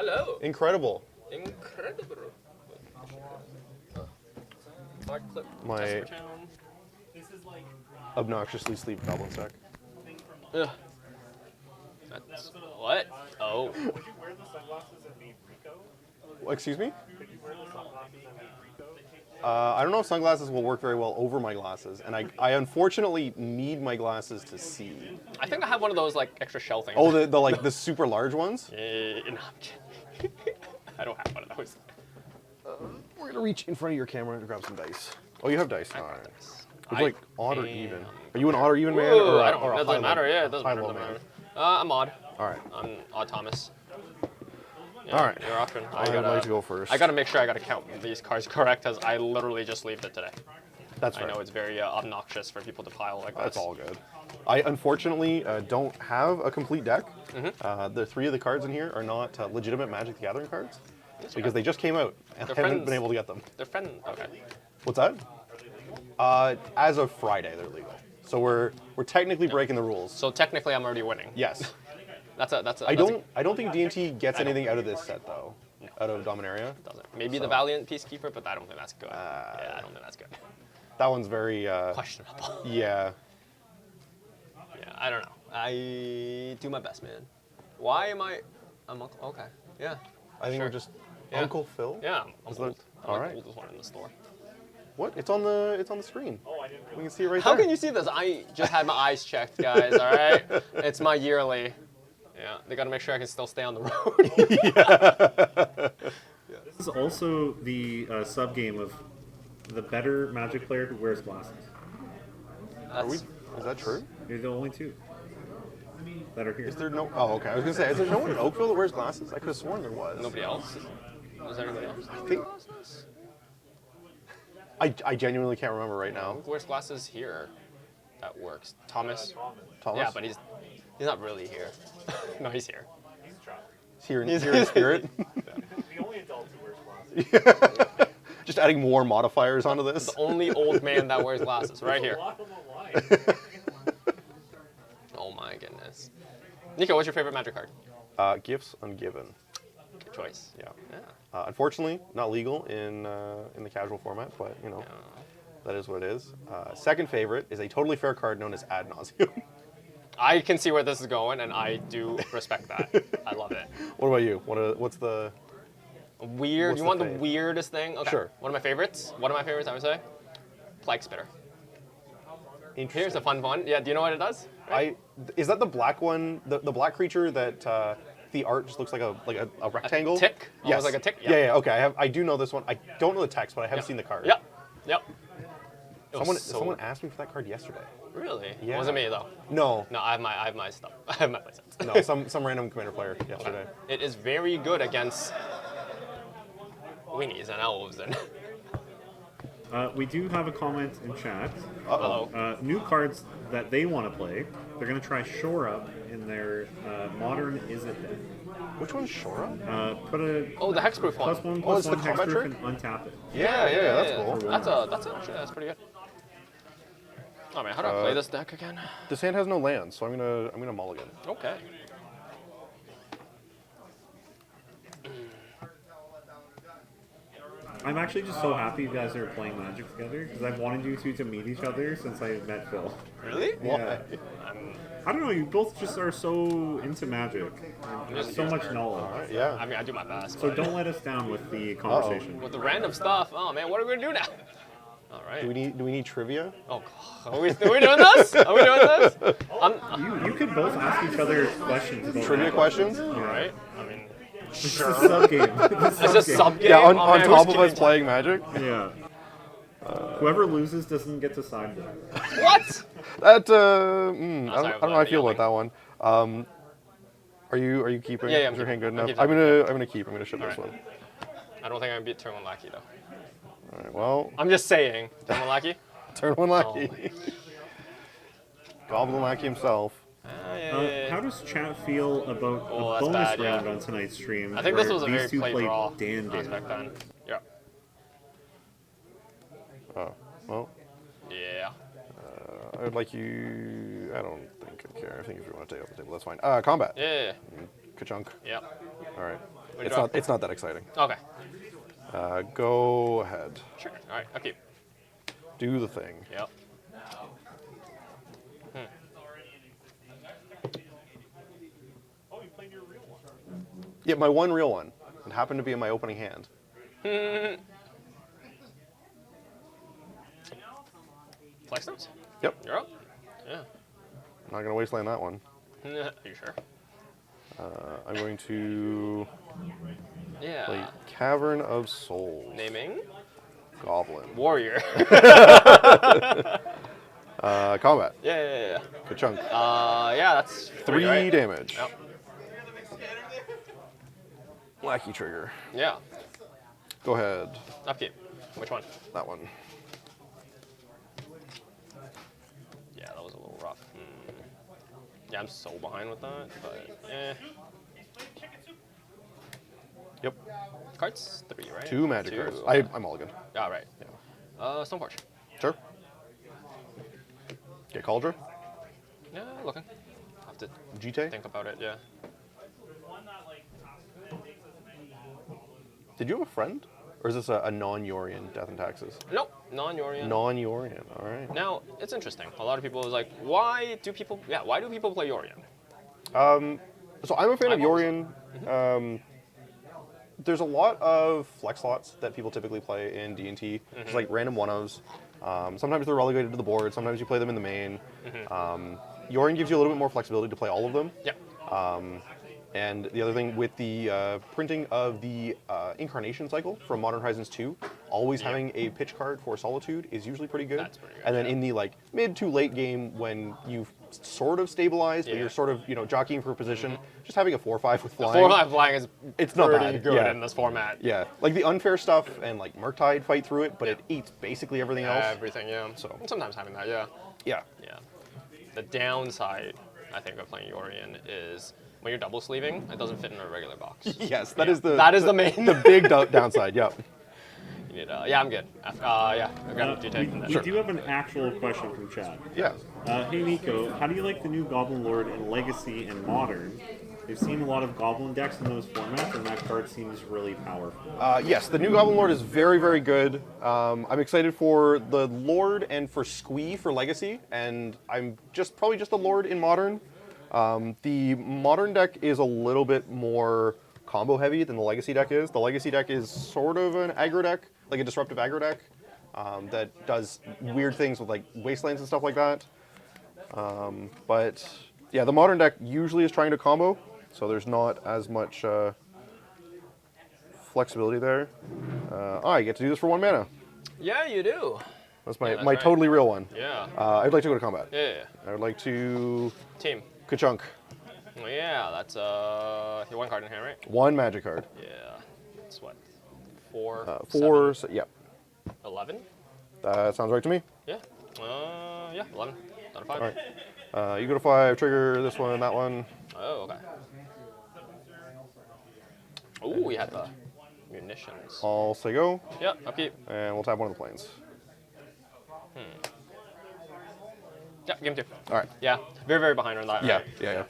Hello. Incredible. Incredible. My obnoxiously sleep goblin stack. Ugh. That's what? Oh. Would you wear the sunglasses and be Rico? Excuse me? Could you wear the sunglasses and be Rico? I don't know if sunglasses will work very well over my glasses, and I unfortunately need my glasses to see. I think I have one of those like extra shell things. Oh, the like the super large ones? No, I'm kidding. I don't have one of those. We're gonna reach in front of your camera and grab some dice. Oh, you have dice. I All got right. this. It's like odd or am- even. Are you an odd or even man? Ooh, Or I don't. or It doesn't matter. Yeah, it doesn't matter. high-low Doesn't man? matter. I'm odd. All right. I'm odd Thomas. Yeah, All right. Your option. I'd like to go first. I gotta make sure I gotta count these cards correct, as I literally just leaved it today. That's I right. know it's very obnoxious for people to pile like That's this. all good. I unfortunately don't have a complete deck. The 3 of the cards in here are not legitimate Magic the Gathering cards because they just came out and I They're haven't friends. been able to get them. They're friend. Okay. What's that? As of Friday, they're legal. So we're technically breaking the rules. So technically, I'm already winning. Yes. That's a. I don't think D&T gets anything out of this set though. Out of Dominaria. Doesn't. Maybe the So- Valiant Peacekeeper, but I don't think that's good. Yeah, I don't think that's good. That one's very Questionable. yeah. Yeah, I don't know. I do my best, man. Why am I? I'm okay. Yeah. I think Sure. we're just Yeah. Uncle Phil. Yeah, I'm Is that- old. I'm all like right. the oldest one in the store. What? It's on the screen. Oh, I didn't We realize. can see it right How there. can you see this? I just had my eyes checked, guys. All right, it's my yearly. Yeah, they gotta make sure I can still stay on the road. This is also the sub game of the better Magic player who wears glasses. Are we? That's, Is that true? You're the only 2 that are here. Is there no? Oh, okay. I was gonna say, is there no one in Oakville that wears glasses? I could have sworn there was. nobody else. Is there anybody else? I think. I genuinely can't remember right now. Who wears glasses here? That works. Thomas. Thomas? Yeah, but he's not really here. No, he's here. He's trapped. Here in spirit. The only adult who wears glasses. Just adding more modifiers onto this. The only old man that wears glasses, right There's here. a lot of them alive. Oh my goodness. Nico, what's your favorite Magic card? Gifts ungiven. Good choice. Yeah. Yeah. Unfortunately, not legal in the casual format, but you know, that is what it is. Second favorite is a totally fair card known as Ad Nauseum. I can see where this is going, and I do respect that. I love it. What about you? What's the? Weird. What's You the want the fave? weirdest thing? Okay. Sure. One of my favorites. One of my favorites, I would say. Plague Spitter. Interesting. Here's a fun one. Yeah. Do you know what it does? Is that the black one? The black creature that the art just looks like a rectangle. Tick? Yes. Almost like a tick? Yeah. Okay. I do know this one. I don't know the text, but I have Yep. seen the card. Yep. Yep. It was Someone asked me for that card yesterday. Really? Yeah. It wasn't me though. No. No, I have my stuff. I have my playsets. No. Some random commander player yesterday. It is very good against wingies and elves and. We do have a comment in chat. Uh-oh. New cards that they want to play. They're going to try Shore Up in their Modern Is It Dead. Which one's Shora? Put a Oh, the hexproof one. +1/+1 it's the combat hexproof trick? and untap it. Yeah. That's cool. That's pretty good. Oh man, how do I play this deck again? This hand has no lands, so I'm gonna mulligan. Okay. I'm actually just so happy you guys are playing Magic together because I've wanted you two to meet each other since I met Phil. Really? Yeah. I'm, I don't know, you both just are so into Magic. You have so much knowledge. Yeah. I mean, I do my best. So but don't let us down with the conversation. with the random stuff, oh man, what are we gonna do now? All right. Do we need trivia? Oh, God. Are we doing this? Are we doing this? You could both ask each other questions about Trivia Magic. questions? All right. I mean, It's a sub game. it's a sub game. Yeah, on Oh, man, top who's of us kidding? playing Magic. Yeah. Whoever loses doesn't get to side with. What? That sorry, I don't know how I feel about that one. Are you keeping? Yeah, Is your hand good I'll enough? keep I'm that. gonna keep. I'm gonna ship this Alright. one. I don't think I'm gonna beat turn one lackey though. All right. Well, I'm just saying, turn one lackey. turn one lackey. Goblin lackey himself. How does chat feel about Oh, a that's bonus bad, yeah. round on tonight's stream? I think this where was a these very two play played draw Dan aspect then. Yeah. Oh, well, Yeah. I would like you. I don't think I care. I think if you want to take it off the table, that's fine. Combat. Yeah. Ka-chunk. Yeah. All right. What It's draw? not. It's not that exciting. Okay. Go ahead. Sure. All right. I'll keep. Do the thing. Yep. Oh, you played your real one. Yeah, my one real one. It happened to be in my opening hand. Flex notes? Yep. You're up? Yeah. I'm not gonna wasteland that one. Are you sure? I'm going to Yeah. play Cavern of Souls. Naming? Goblin. Warrior. Combat. Yeah. Good chunk. Yeah, that's 3 right? damage. Yep. Wacky trigger. Yeah. Go ahead. Upkeep. Which one? That one. Yeah, that was a little rough. Yeah, I'm so behind with that, but eh. Yep. Cards? 3, right? 2 magic 2. cards. I'm all good. Oh, right. Stoneforge. Sure. Get Cauldron. Yeah, looking. Have to Jite. think about it, yeah. Did you have a friend? Or is this a non-Yorian Death and Taxes? Nope, non-Yorian. Non-Yorian, all right. Now, it's interesting. A lot of people was like, why do people play Yorian? So I'm a fan of I've always- Yorian. There's a lot of flex slots that people typically play in D&T, just like random one-ofs. Sometimes they're relegated to the board, sometimes you play them in the main. Yorian gives you a little bit more flexibility to play all of them. Yep. And the other thing with the printing of the Incarnation cycle from Modern Horizons 2, always having a pitch card for Solitude is usually pretty good. That's pretty good, And then yeah. in the like mid to late game when you've sort of stabilized, but Yeah. you're sort of jockeying for position, just having a 4/5 with flying. 4-5 flying is It's not pretty bad, good yeah. in this format. Yeah, like the unfair stuff and like Murktide fight through it, but it eats basically everything else. Everything, yeah. So- And sometimes having that, yeah. Yeah. Yeah. The downside, I think, of playing Yorian is when you're double sleeving, it doesn't fit in a regular box. Yes, that Yeah. is the That is the main. the big downside. Yep. You need, yeah, I'm good. Yeah, I've got a We, G-Tape from that. we do have an actual question from chat. Yeah. Hey Nico, how do you like the new Goblin Lord in Legacy and Modern? They've seen a lot of Goblin decks in those formats, and that card seems really powerful. Yes, the new Goblin Lord is very, very good. I'm excited for the Lord and for Squee for Legacy, and I'm probably just a Lord in Modern. The Modern deck is a little bit more combo heavy than the Legacy deck is. The Legacy deck is sort of an aggro deck, like a disruptive aggro deck, that does weird things with like wastelands and stuff like that. But yeah, the Modern deck usually is trying to combo, so there's not as much flexibility there. I get to do this for 1 mana. Yeah, you do. That's my, Yeah, that's my right. totally real one. Yeah. I'd like to go to combat. Yeah. I would like to Team. ka-chunk. Well, yeah, that's your 1 card in hand, right? 1 magic card. Yeah. It's what? 4. 4, 7, yep. 11? That sounds right to me. Yeah. Yeah, 11. Out of 5. All right. You go to 5, trigger this one, that one. Oh, okay. Ooh, we had the munitions. I'll say go, Yep, upkeep. and we'll tap one of the planes. Yep, game 2. All right. Yeah, very, very behind on that. Yeah, Right?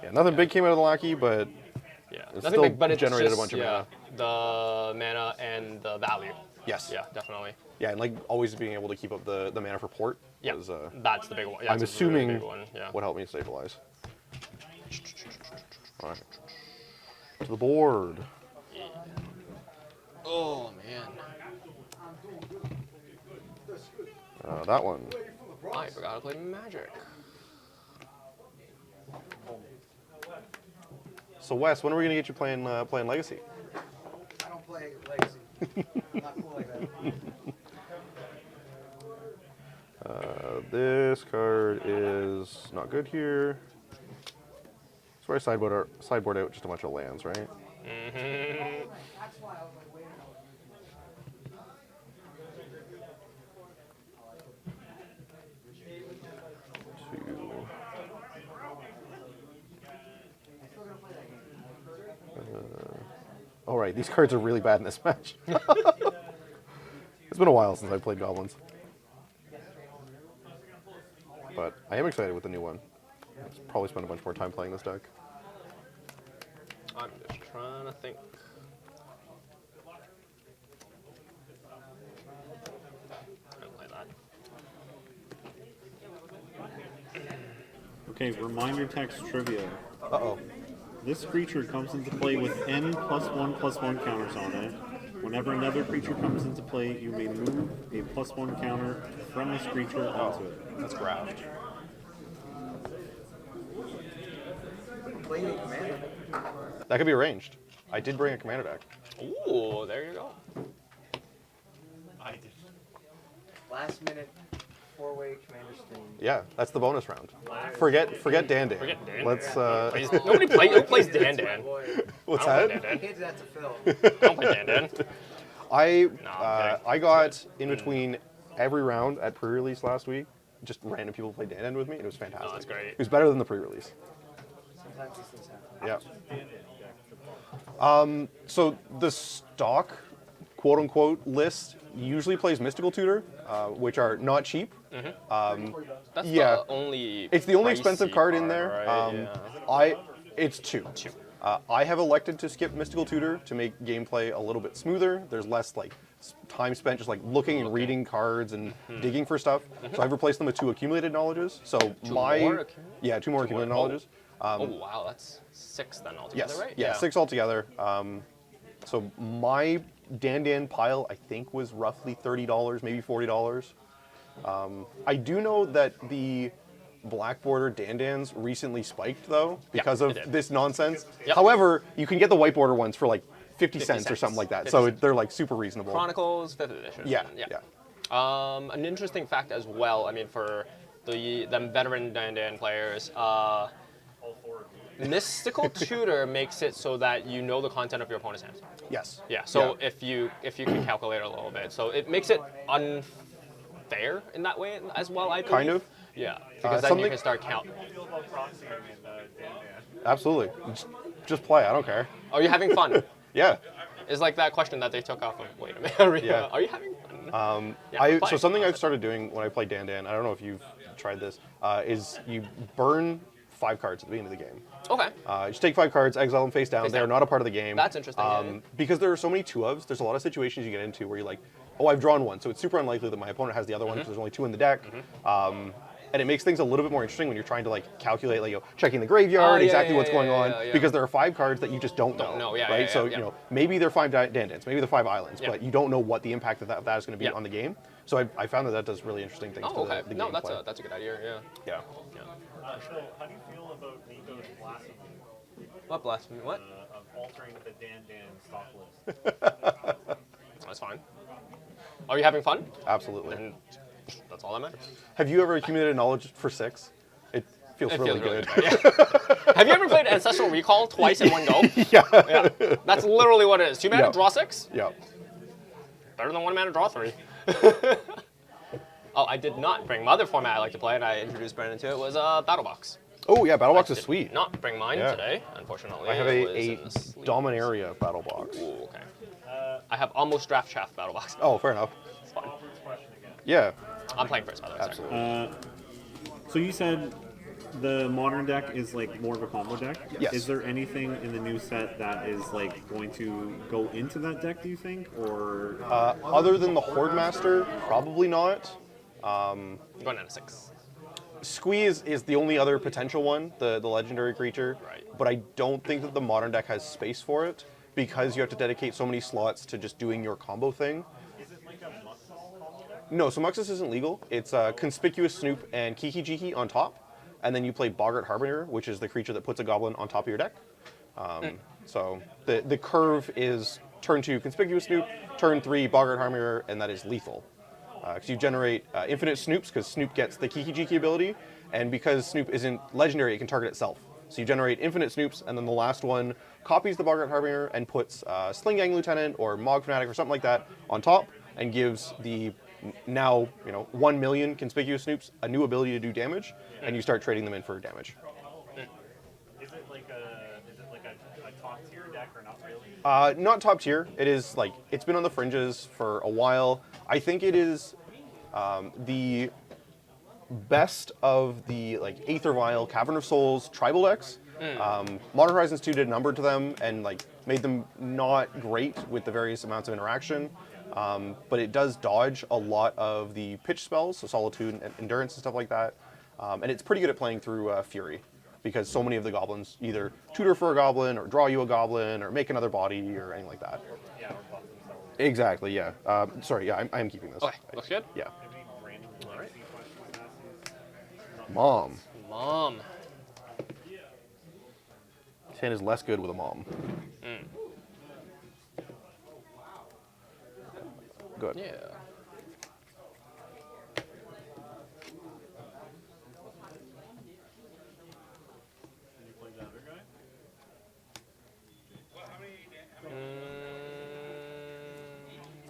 yeah. Nothing big came out of the lackey, but Yeah. It's Nothing still big, but it's generated a just, bunch of yeah, the mana and the value. yes. Yeah, definitely. Yeah, and like always being able to keep up the mana for port Yeah, was, that's the big one. Yeah, I'm it's a really assuming big one. Yeah. what helped me stabilize. All right. To the board. Oh man, That one. I forgot to play Magic. So Wes, when are we gonna get you playing Legacy? I don't play Legacy. I'm not cool like that. This card is not good here. So I sideboard out just a bunch of lands, right? That's why I was like, wait Two. All right, these cards are really bad in this match. It's been a while since I played Goblins. But I am excited with the new one. I'll probably spend a bunch more time playing this deck. I'm Trying to think. I don't like that. Okay, reminder text trivia. Uh-oh. This creature comes into play with N +1/+1 counters on it. Whenever another creature comes into play, you may move a +1 counter from this creature onto it. That's graft. Playing a commander. That could be arranged. I did bring a commander deck. Ooh, there you go. I did. Last minute 4-way commander stream. Yeah, that's the bonus round. Forget Dan Dan. Forget Dan. Let's Nobody who plays Dan Dan. Boy, what's I don't that? play Dan Dan. kids that to fill. I don't play Dan Dan. I I'm I got in between every round at pre-release last week. Just random people play Dan Dan with me, and it was fantastic. Oh, that's great. It was better than the pre-release. Sometimes these things happen. Yeah. So the stock, quote unquote, list usually plays Mystical Tutor, which are not cheap. That's Yeah. the only. It's the only pricey expensive card in there. Right? It's two. Two. I have elected to skip Mystical Tutor to make gameplay a little bit smoother. There's less like time spent just like looking and reading cards and digging for stuff. So I've replaced them with 2 accumulated knowledges. So Two my more yeah, 2 more accumulated knowledges. Oh wow, that's 6 then altogether, Yes, right? yeah, 6 altogether. So my Dan Dan pile I think was roughly $30, maybe $40. I do know that the black border Dan Dans recently spiked though because it of did. this nonsense. Yep. However, you can get the white border ones for like 50 cents or cents. something like that. 50 So cents. they're like super reasonable. Chronicles 5th edition. Yeah, yeah. yeah. An interesting fact as well. I mean, for them veteran Dan Dan players, Mystical Tutor makes it so that you know the content of your opponent's hand. Yes. Yeah. So if you can calculate it a little bit, so it makes it unfair in that way as well. I believe. Kind of. Yeah. Because then you something- can start count. How do you feel about proxying in Dan Dan? Absolutely. Just play. I don't care. Are you having fun? Yeah. It's like that question that they took off of. Wait a minute. Yeah. Are you having fun? Yeah, So play. something I've started doing when I play Dan Dan, I don't know if you've tried this, is you burn 5 cards at the beginning of the game. Okay. Just take 5 cards, exile them face down. Face They are down. not a part of the game. That's interesting, yeah, yeah. Because there are so many 2-ofs, there's a lot of situations you get into where you're like, oh, I've drawn one, so it's super unlikely that my opponent has the other one because there's only 2 in the deck. And it makes things a little bit more interesting when you're trying to like calculate, like checking the graveyard, yeah, exactly yeah, what's going yeah, on, yeah. because there are 5 cards that you just don't know. Yeah, right? yeah, So yeah. maybe they're 5 Dan Dans, maybe they're 5 islands, Yeah. but you don't know what the impact of that is going to be Yeah. on the game. So I found that does really interesting things Oh, to okay. the No, gameplay. that's a good idea. Yeah. Yeah. Yeah. So, how do you feel about Nico's blasphemy What blasphemy? What? of altering the Dan Dan stock list? That's fine. Are you having fun? Absolutely. Then that's all that matters. Have you ever accumulated knowledge for 6? It feels It really feels good. yeah. Have you ever played Ancestral Recall twice in one go? Yeah. That's literally what it is. 2 mana, Yeah. draw 6? Yeah. Better than 1 mana, draw 3. Oh, I did not bring my other format I like to play, and I introduced Brandon to it, was Battle Box. Oh yeah, Battle Box I is did sweet. Not bring mine Yeah. today, unfortunately. I have It a was in the sleep. Dominaria Battle Box. Ooh, okay. I have almost Draft Shaft Battle Box. Oh, fair enough. It's fun. Yeah, I'm playing first, by the way. sorry. absolutely. So you said the modern deck is like more of a combo deck. Yes. Is there anything in the new set that is like going to go into that deck? Do you think, or Other than the Horde Master, probably not. I'm going down to 6. Squeeze is the only other potential one, the legendary creature. Right. But I don't think that the modern deck has space for it because you have to dedicate so many slots to just doing your combo thing. Is it like a Muxus combo deck? No, so Muxus isn't legal. It's Conspicuous Snoop and Kiki Jiki on top, and then you play Boggart Harbinger, which is the creature that puts a goblin on top of your deck. So the curve is turn 2 Conspicuous Snoop, turn 3 Boggart Harbinger, and that is lethal. Because you generate infinite Snoops, because Snoop gets the Kiki Jiki ability, and because Snoop isn't legendary, it can target itself. So you generate infinite Snoops, and then the last one copies the Boggart Harbinger and puts Sling Gang Lieutenant or Mog Fanatic or something like that on top, and gives the now 1 million Conspicuous Snoops a new ability to do damage, and you start trading them in for damage. Is it like a top tier deck or not really? Not top tier. It is like it's been on the fringes for a while. I think it is the best of the like Aether Vial, Cavern of Souls, tribal decks, Modern Horizons 2 did a number to them and like made them not great with the various amounts of interaction, but it does dodge a lot of the pitch spells, so Solitude and Endurance and stuff like that, and it's pretty good at playing through Fury, because so many of the goblins either tutor for a goblin or draw you a goblin or make another body or anything like that. Yeah, or buff themselves. Exactly, yeah. Sorry, yeah, I'm keeping this. Okay, looks good. Yeah. Maybe random legacy questions. Mom. Mom. His hand is less good with a mom. Good. Yeah. Can you play the other guy?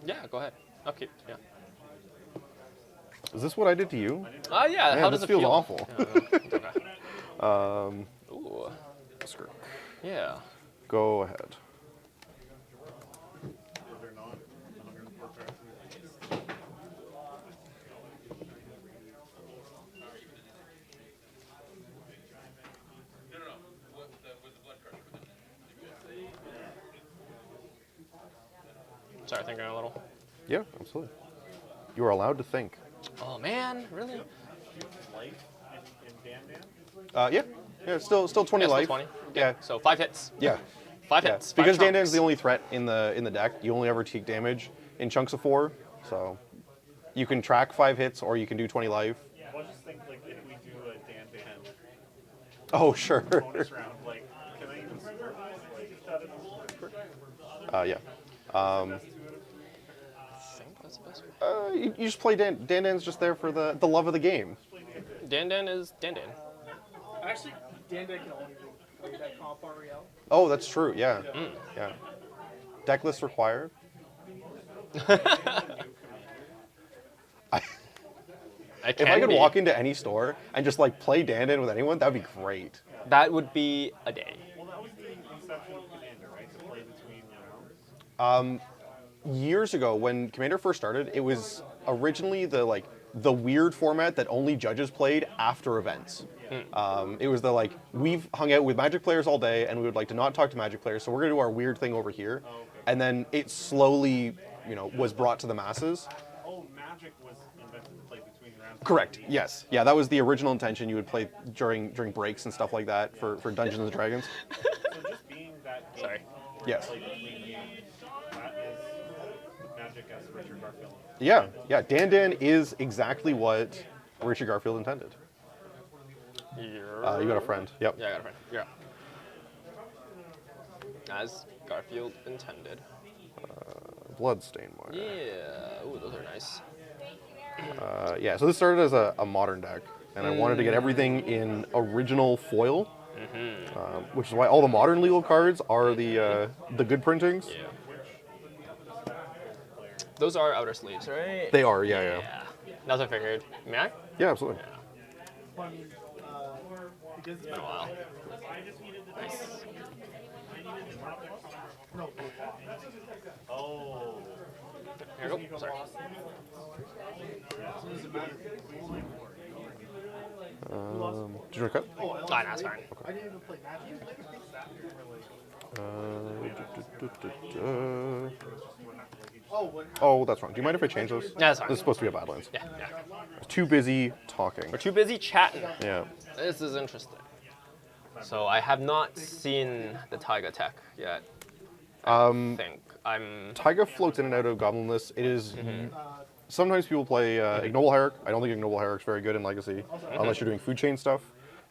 Yeah, go ahead. Okay, yeah. Is this what I did to you? Yeah, Man, how this does it feels feel? awful. Yeah, it's okay. Ooh, Screw. yeah. Go ahead. Or they're not 104 cards. Sorry, thinking a little. Yeah, absolutely. You are allowed to think. Oh man, really? Life in Dan Dan? Yeah. Yeah, it's still 20 Yeah, still life. 20. Yeah. So 5 hits. Yeah. 5 Yeah. hits. 5 Because Dan Dan's chunks. the only threat in the deck. You only ever take damage in chunks of 4. So you can track 5 hits or you can do 20 life. Well, I just think like if we do a Dan Dan Oh, sure. bonus round, like can I even start like that in Yeah. I think that's the best way. You just play Dan. Dan Dan's just there for the love of the game. Dan Dan is Dan Dan. Actually, Dan Dan can only play that comp on Real. Oh, that's true. Yeah. Yeah. Deck list required. If I could walk into any store and just like play Dan Dan with anyone, that'd be great. That would be a day. Well, that was the inception of Commander, right? To play between rounds. Years ago, when Commander first started, it was originally the weird format that only judges played after events. It was the like, we've hung out with Magic players all day and we would like to not talk to Magic players, so we're gonna do our weird thing over here. And then it slowly, was brought to the masses. Oh, Magic was invented to play between rounds. Correct. Yes. Yeah, that was the original intention. You would play during breaks and stuff like that for Dungeons and Dragons. So just being that game, Sorry. Yes. play between games, that is Magic as Richard Garfield. Yeah. Yeah. Dan Dan is exactly what Richard Garfield intended. You got a friend. Yep. Yeah, I got a friend. Yeah. As Garfield intended. Bloodstain Mire. Yeah. Ooh, those are nice. Yeah. So this started as a modern deck, and I wanted to get everything in original foil, which is why all the modern legal cards are the good printings. Yeah. Those are outer sleeves, right? They are. Yeah. Yeah. Yeah. That's what I figured. May I? Yeah. Absolutely. Because Been a while. Nice. Oh. Here we go. Sorry. Did you want to cut? Ah, no, it's fine. I didn't even play Magic. Oh, what? Oh, that's wrong. Do you mind if I change this? Yeah, that's fine. This is supposed to be a Badlands. Yeah, yeah. Too busy talking. We're too busy chatting. Yeah. This is interesting. So I have not seen the Taiga tech yet. I think Taiga floats in and out of Goblin lists. It is. Sometimes people play Ignoble Hierarch. I don't think Ignoble Hierarch's very good in Legacy, unless you're doing food chain stuff.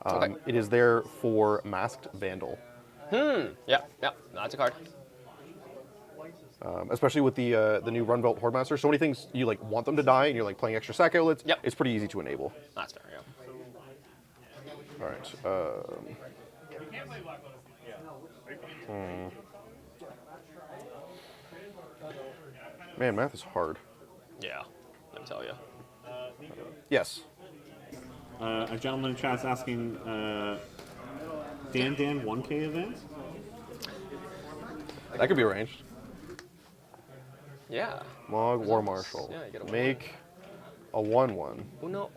Okay. It is there for Masked Vandal, Yeah, yeah. That's a card. especially with the new Runbelt Hordemaster. So many things you like want them to die, and you're like playing extra sack outlets. Yep. It's pretty easy to enable. That's fair. Yeah. All right. Man, math is hard. Yeah. Let me tell you. Yes. A gentleman in chat's asking, Dan 1K event? That could be arranged. Yeah. Log War Marshal. Yeah, you get a 1/1. Make a 1/1. Uno.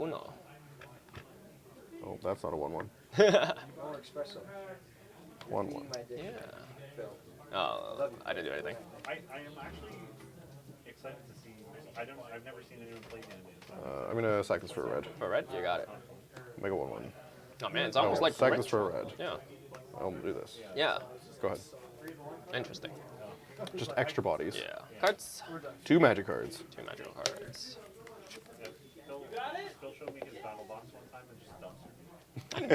Oh, that's not a 1/1. More espresso. 1/1. My dick. Yeah. Phil. Oh, I didn't do anything. I am actually excited to see. I've never seen anyone play the animated style. I'm gonna sack this for a red. For red, you got it. Make a 1/1. Oh man, it's almost like sack red. this for a red. Yeah. I'll do this. Yeah. Go ahead. Interesting. Just extra bodies. Yeah. Cards. 2 magic cards. 2 magical cards. Yeah, Phil showed me his battle box one time and just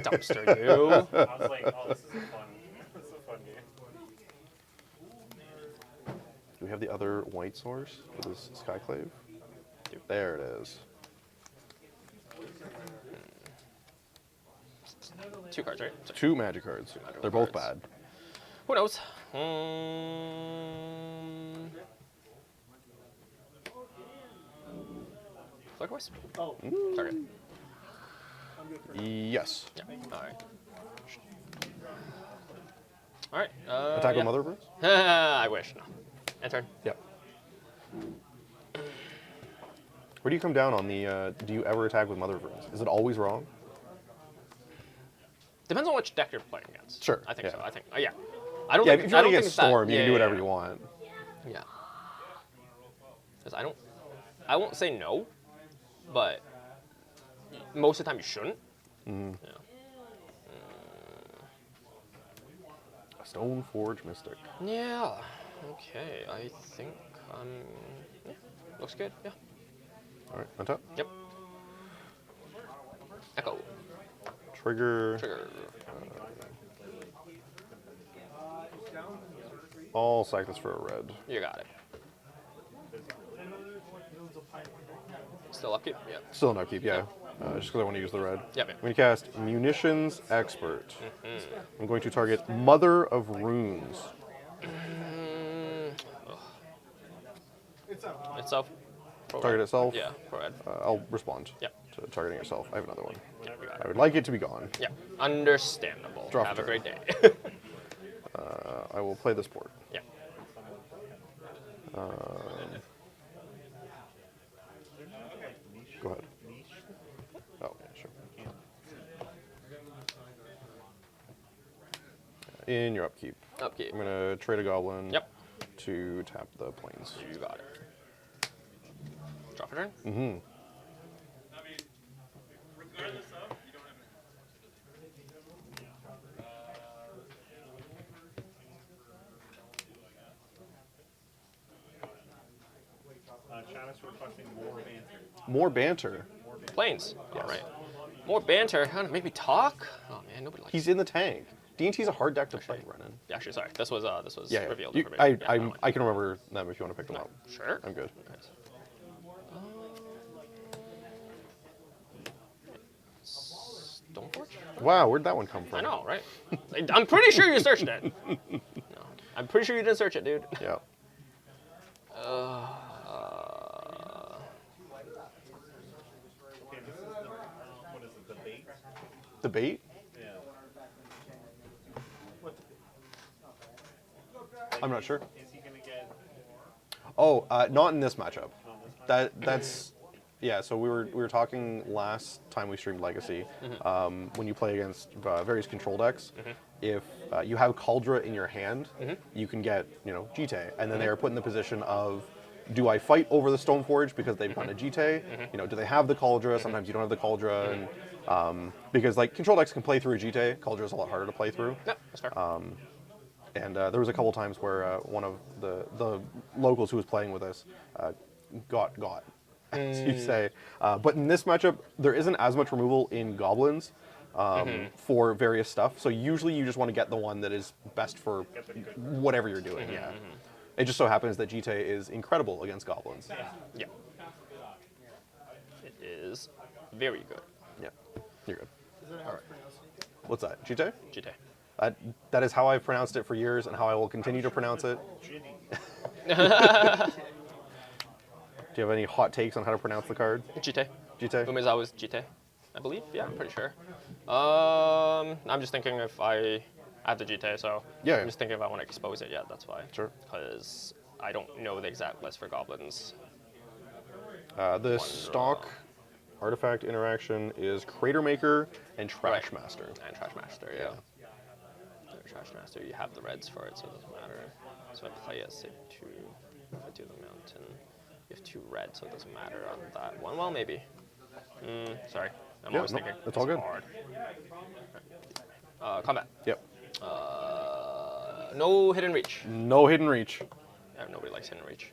dumpstered Dumpster me. you. I was like, oh, this is a fun game. Do we have the other white source for this Skyclave? There it is. 2 cards, right? So, 2 magic cards. magical They're both cards. bad. who knows? Flicker Wisp? Oh, Target. Yes. Yeah. Alright. Alright. Attack yeah. with Mother Bruce? I wish. No. End turn. Yep. Where do you come down on the, do you ever attack with Mother of Runes? Is it always wrong? Depends on which deck you're playing against. Sure, I think yeah. so. I think. Yeah. I don't Yeah, think. if you I want don't to think get it's that- Storm, you yeah, can do whatever yeah. you want. Yeah. Because I won't say no, but most of the time you shouldn't. Mm-hmm. Yeah. Stoneforge Mystic. Yeah. Okay. I think. Yeah. Looks good. Yeah. All right, untap. Yep. Echo. Trigger. Trigger. I'll sack this for a red. You got it. Still upkeep? Yeah. Still an upkeep, yeah. Just because I want to use the red. Yep, yep. I'm going to cast Munitions Expert. I'm going to target Mother of Runes. Itself? For Target red. itself? Yeah, for red. I'll respond Yep. to targeting yourself. I have another one. Yeah, you got I it. would like it to be gone. Yeah, understandable. Drop Have a turn. great day. I will play this board. Yeah. Go ahead. Oh, sure. In your upkeep. Upkeep. I'm going to trade a goblin Yep. to tap the plains. You got it. Drop a turn? Mm-hmm. Travis requesting more banter. More banter. Planes. All right. More banter. Kind of make me talk. Oh man, nobody likes. He's in the tank. D&T's a hard deck to play, Brennan. Yeah, actually, sorry. This was Yeah, revealed. You, information. Yeah, that one. I can remember them if you want to pick them up. Sure. I'm good. Nice. Stoneforge? Wow, where'd that one come from? I know, right? I'm pretty sure you searched it. No, I'm pretty sure you didn't search it, dude. Yeah. Okay, this is the, what is it, the bait? The bait? Yeah. I'm not sure. Is he going to get Oh, not in this matchup. That's yeah. So we were talking last time we streamed Legacy. When you play against various control decks, if you have Cauldra in your hand, you can get Jite, and then they are put in the position of, do I fight over the Stoneforge because they've gotten a Jite? Do they have the Cauldra? Sometimes you don't have the Cauldra, and because like control decks can play through a Jite, Cauldra is a lot harder to play through. Yeah, that's fair. And there was a couple times where one of the locals who was playing with us got, as you say. But in this matchup, there isn't as much removal in Goblins for various stuff. So usually you just want to get the one that is best for whatever you're doing. Yeah. It just so happens that Jite is incredible against Goblins. Yeah. It is very good. Yeah. You're good. All right. What's that? Jite? Jite. That is how I've pronounced it for years and how I will continue to pronounce it. Ginny? Do you have any hot takes on how to pronounce the card? Jite. Jite? Umezawa's Jite, I believe. Yeah, I'm pretty sure. I'm just thinking if I have the Jite, so Yeah. I'm just thinking if I want to expose it. Yeah, that's why. Sure. Because I don't know the exact list for goblins. The stock artifact interaction is Crater Maker and Trash Right. Master. And Trash Master, yeah. Trash Master, you have the reds for it, so it doesn't matter. So I play a Sig 2, if I do the mountain. You have 2 red, so it doesn't matter on that one. Well, maybe. Sorry. I'm Yeah, always no, thinking. it's all good. Hard. Combat. Yep. No hidden reach. No hidden reach. Yeah, nobody likes hidden reach.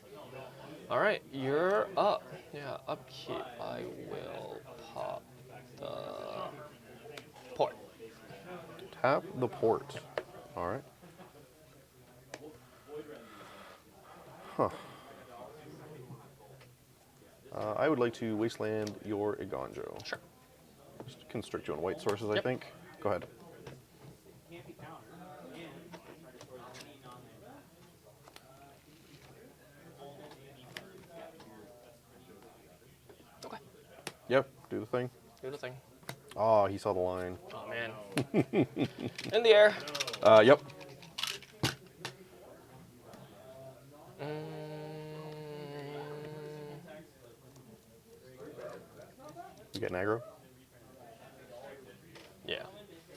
All right, you're up. Yeah, upkeep. I will pop the port. Tap the port. All right. Huh. I would like to wasteland your Iganjo. Sure. Just constrict you on white sources, I Yep. think. Go ahead. Okay. Yep, do the thing. Do the thing. Oh, he saw the line. Oh man. In the air. Yep. You getting aggro? Yeah.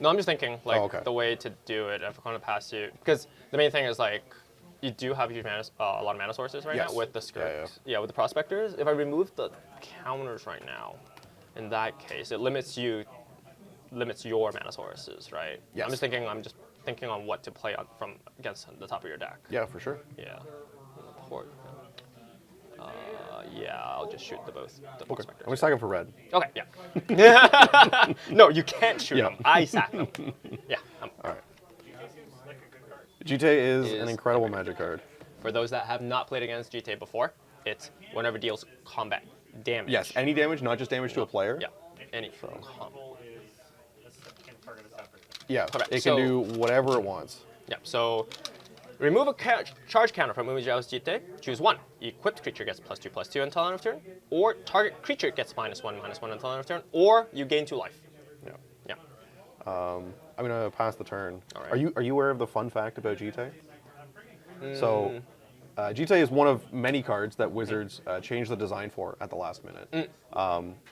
No, I'm just thinking like okay. the way to do it if I'm going to pass you, because the main thing is like you do have huge mana, a lot of mana sources right Yes. now with the script. Yeah. With the prospectors. If I remove the counters right now, in that case, it limits your mana sources, right? Yes. I'm just thinking on what to play on from against the top of your deck. Yeah, for sure. Yeah. Port. Yeah, I'll just shoot both the Okay. prospectors. I'm gonna stack him for red. Okay, yeah. No, you can't shoot Yeah. them. I sack them. Yeah. All right. Jite is an incredible magic card. For those that have not played against GTA before, it's whenever it deals combat damage. Yes, any damage, not just damage to a player. Yeah. Any. Removal can target a separate thing. Yeah, Correct. it can So- do whatever it wants. Yeah. So, remove a charge counter from Umejao's GTA. Choose one. Equipped creature gets +2/+2 until end of turn, or target creature gets -1/-1 until end of turn, or you gain 2 life. Yeah. Yeah. I'm gonna pass the turn. All right. Are you aware of the fun fact about Jite? So, Jite is one of many cards that Wizards changed the design for at the last minute.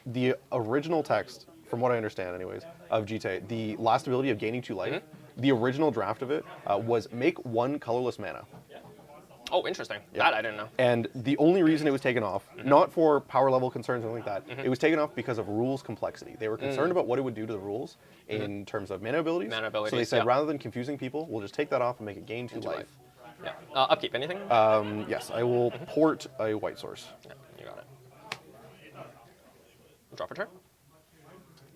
The original text, from what I understand, anyways, of Jite, the last ability of gaining 2 life, the original draft of it was make 1 colorless mana. Oh, interesting. Yeah. That I didn't know. And the only reason it was taken off, not for power level concerns or anything like that, it was taken off because of rules complexity. They were concerned about what it would do to the rules in terms of mana abilities. Mana So they abilities, said yeah. rather than confusing people, we'll just take that off and make it gain 2 2 life. Yeah. Upkeep. Anything? Yes, I will port a white source. Yeah, you got it. Drop a turn.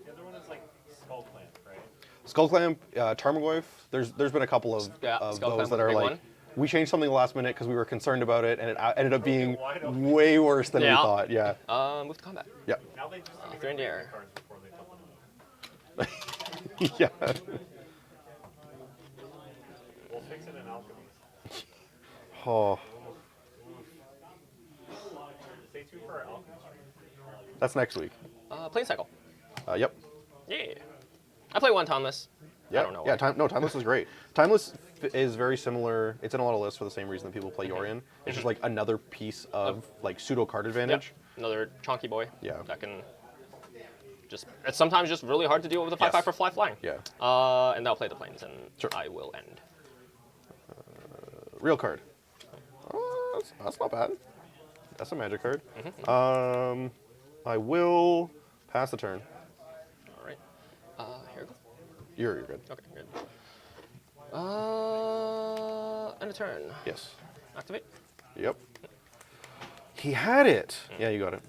The other one is like Skull Clamp, right? Skullclamp, Tarmogoyf, there's been a couple of Skullclamp those was that the are big like, one. we changed something last minute because we were concerned about it, and it ended up being way worse than we Yeah. thought. Yeah. Move to combat. Yeah. Now they just need 3 in the air. cards before they put them in. Yeah. We'll fix it in Alchemy. Oh, Stay tuned for our Alchemy. that's next week. Plane cycle. Yep. Yeah. I play 1 Timeless. Yeah. I don't know Yeah. why. Timeless is great. Timeless is very similar. It's in a lot of lists for the same reason that people play Yorion. It's just like another piece of like pseudo card advantage. Yep. Another chonky boy. Yeah. That can just. It's sometimes just really hard to deal with a 5/5 Yes. for flying. Yeah. And they'll play the planes, and Sure. I will end. Real card. Oh, that's not bad. That's a magic card. I will pass the turn. All right. Here we go. You're good. Okay, good. And a turn. Yes. Activate. Yep. He had it. Yeah, you got it.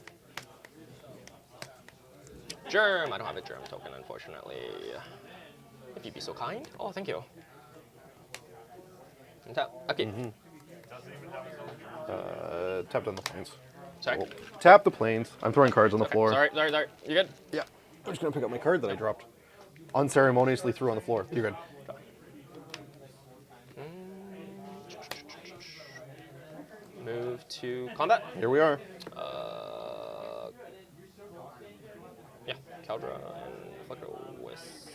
Germ. I don't have a germ token, unfortunately. If you'd be so kind. Oh, thank you. And tap. Okay. Tap down the planes. Sorry. Oh, tap the planes. I'm throwing cards on the floor. Sorry. You good? Yeah. I'm just gonna pick up my card that I dropped. Unceremoniously threw on the floor. You're good. Move to combat. Here we are. Yeah, Caldra and Flicker Wisp.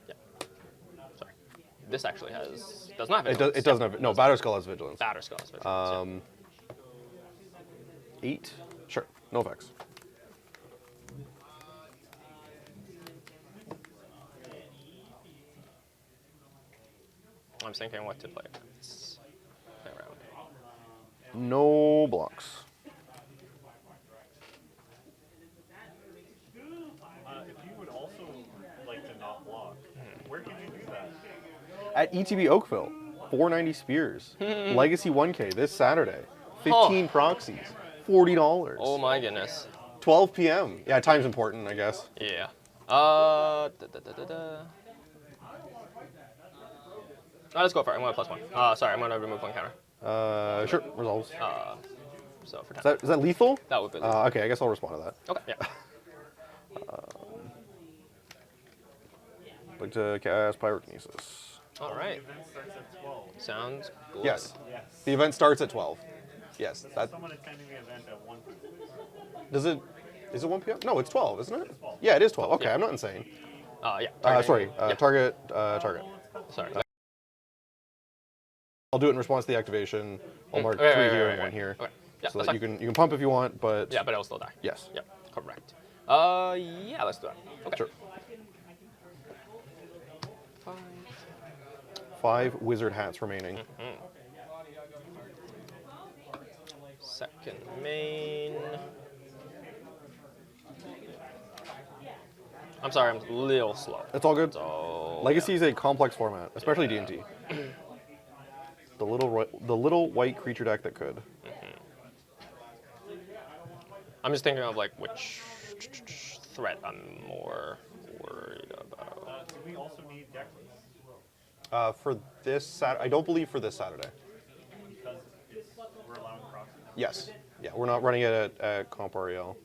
Yeah. Sorry. This actually does not have It doesn't have. No, Batterskull has vigilance. Batterskull's vigilance. 8. Sure. No effects. I'm thinking what to play. Let's play around. No blocks. If you would also like to not block, where can you do that? At ETB Oakville, 490 Spears. Legacy 1K this Saturday. 15 proxies, $40. Oh my goodness. 12 p.m. Yeah, time's important, I guess. Yeah. Let's go for it. I'm going to +1. Sorry, I'm going to remove 1 counter. Sure, resolves. So for 10. Is that lethal? That would be lethal. Okay, I guess I'll respond to that. Okay, yeah. Like to cast Pyrokinesis. All right. The event starts at 12. Sounds good. Yes. Yes. The event starts at 12. Yes. That Someone attending the event at 1 p.m. does it. Is it 1 p.m.? No, it's 12, isn't it? 12. Yeah, it is 12. Okay, Yeah. I'm not insane. Yeah. Sorry. Yeah. Target. Sorry. I'll do it in response to the activation. I'll mark Right, 3 right, here right, and 1 right. here, Okay. Yeah, so that's that you fine. can pump if you want, but Yeah, but it'll still die. yes. Yep. Correct. Yeah, let's do that. Okay. Sure. 5. 5 wizard hats remaining. Second main. I'm sorry, I'm a little slow. It's all good. So Legacy is a complex format, especially D&T. The little white creature deck that could. I'm just thinking of like which threat I'm more worried about. Do we also need deck lists? For this Saturday, I don't believe for this Saturday. Because we're allowing proxies. Yes. Yeah, we're not running it at Comp REL.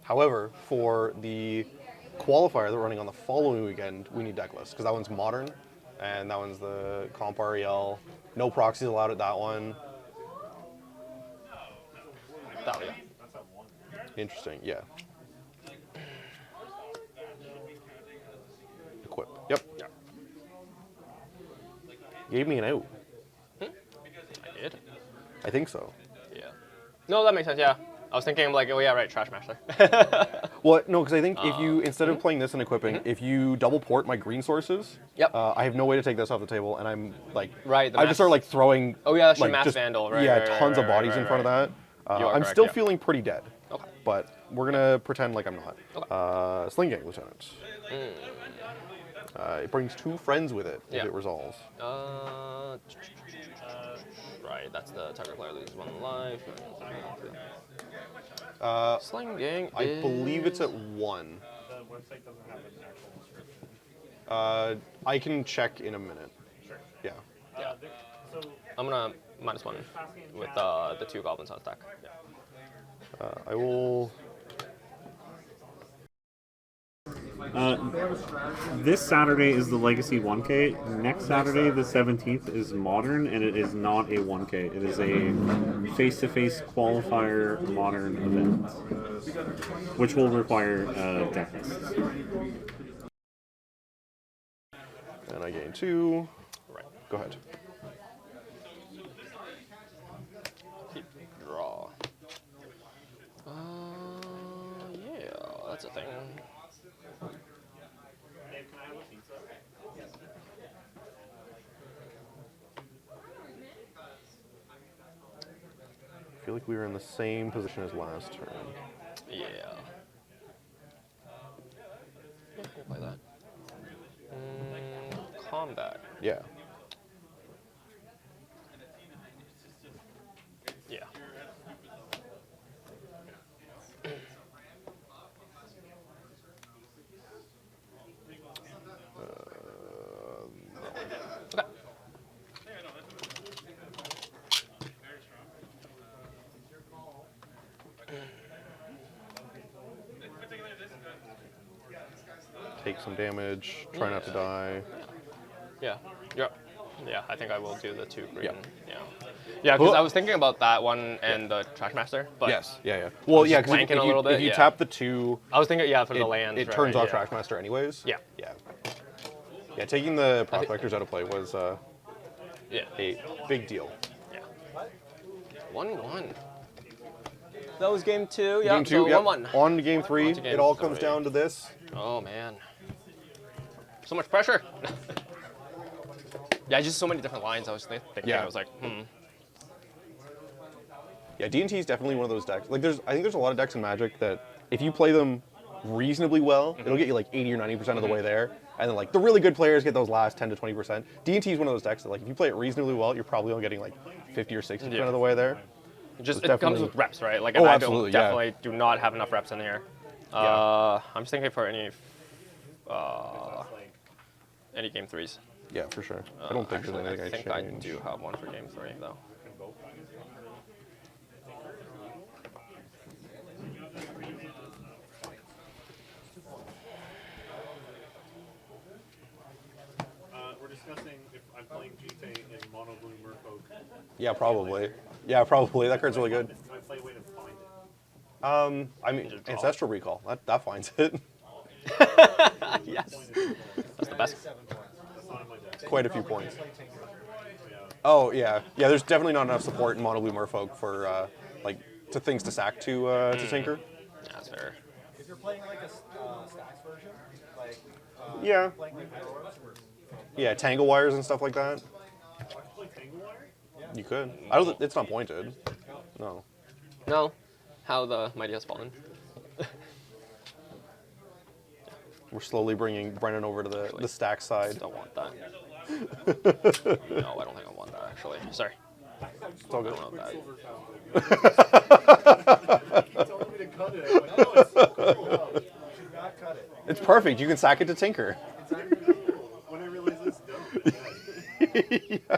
However, for the qualifier that we're running on the following weekend, we need deck lists because that one's modern, and that one's the Comp REL. No proxies allowed at that one. That, yeah. That's at 1. Interesting. Yeah. Equip. Yep. Yeah. Gave me an out. I did. I think so. Yeah. No, that makes sense. Yeah. I was thinking like, oh yeah, right, Trash Master. Well, no, because I think if you, instead of playing this and equipping, if you double port my green sources, Yep. I have no way to take this off the table, and I'm like, Right, the I mass- just start like throwing. Oh, yeah, that's your like, mass just, vandal, right, Yeah, right, right, tons of right, bodies right, in front right. of that. You are I'm correct, still yeah. feeling pretty dead, Okay. but we're gonna pretend like I'm not. Okay. Sling Gang Lieutenant. It brings 2 friends with it Yeah. if it resolves. Right, that's the target player loses 1 life. Sling Gang. I believe it's at 1. The website doesn't have an actual description. I can check in a minute. Sure. Yeah. Yeah. So I'm gonna -1 with the 2 goblins on stack. Yeah. I will. This Saturday is the Legacy 1K. Next Saturday, the 17th, is Modern, and it is not a 1K. It is a face-to-face qualifier Modern event, which will require deck lists. And I gain 2. Right. Go ahead. Keep draw. Yeah, that's a thing. Dave, can I have a pizza? I feel like we were in the same position as last turn. Yeah. We'll play that. Combat. Yeah. Yeah. Okay. Take some damage. Try not to die. Yeah. Yep. Yeah, I think I will do the 2 green. Yeah. Yeah. Yeah, because Well- I was thinking about that one and the Trash Master, but Yes. Yeah. Yeah. Well, was yeah. just Because if, blanking a little bit, if you yeah. tap the 2, I was thinking, yeah, for the it, lands. it right, turns off yeah. Trackmaster anyways. Yeah. Yeah. Yeah. Taking the I think- Prospectors out of play was Yeah. a big deal. Yeah. 1-1. That was game 2. Yeah. Game 2. So Yep. 1-1. On to game 3. On to game It all comes 3. down to this. Oh man. So much pressure. Yeah, just so many different lines. I was thinking. Yeah. I was like, Yeah, D&T is definitely one of those decks. Like, I think there's a lot of decks in Magic that if you play them reasonably well, it'll get you like 80 or 90% of the way there. And then like the really good players get those last 10 to 20%. D&T is one of those decks that like if you play it reasonably well, you're probably only getting like 50 or 60% of the way there. just It's it comes definitely- with reps, right? Like, Oh, and I absolutely, don't, yeah. definitely do not have enough reps in here. Yeah. I'm just thinking for any game 3s. Yeah, for sure. I don't think Actually, there's I anything think I I change. do have one for game 3 though. We're discussing if I'm playing Jite in Mono Blue Merfolk. Yeah, probably. Yeah, probably. That card's really good. Do I play a way to find it? I mean, Just draw. Ancestral Recall. That finds it. Yes, that's the best. That's not in my deck. Quite a few points. Yeah. Oh, yeah. Yeah, there's definitely not enough support in Mono Blue Merfolk for, like, to things to sack to Tinker. Yeah, that's fair. If you're playing like a stacks version, like Yeah. playing like Dwarves or Yeah, Tangle Wires and stuff like that. Play Tangle Wire? You could. I don't. It's not pointed. No. No, how the mighty has fallen. We're slowly bringing Brennan over to the stack side. Don't want that. No, I don't think I want that actually. Sorry. It's all I good. don't want that. Keep telling me to cut it. I'm like, no, it's so cool. you should not cut it. It's perfect. You can sack it to Tinker. When I realize it's dumb. Yeah.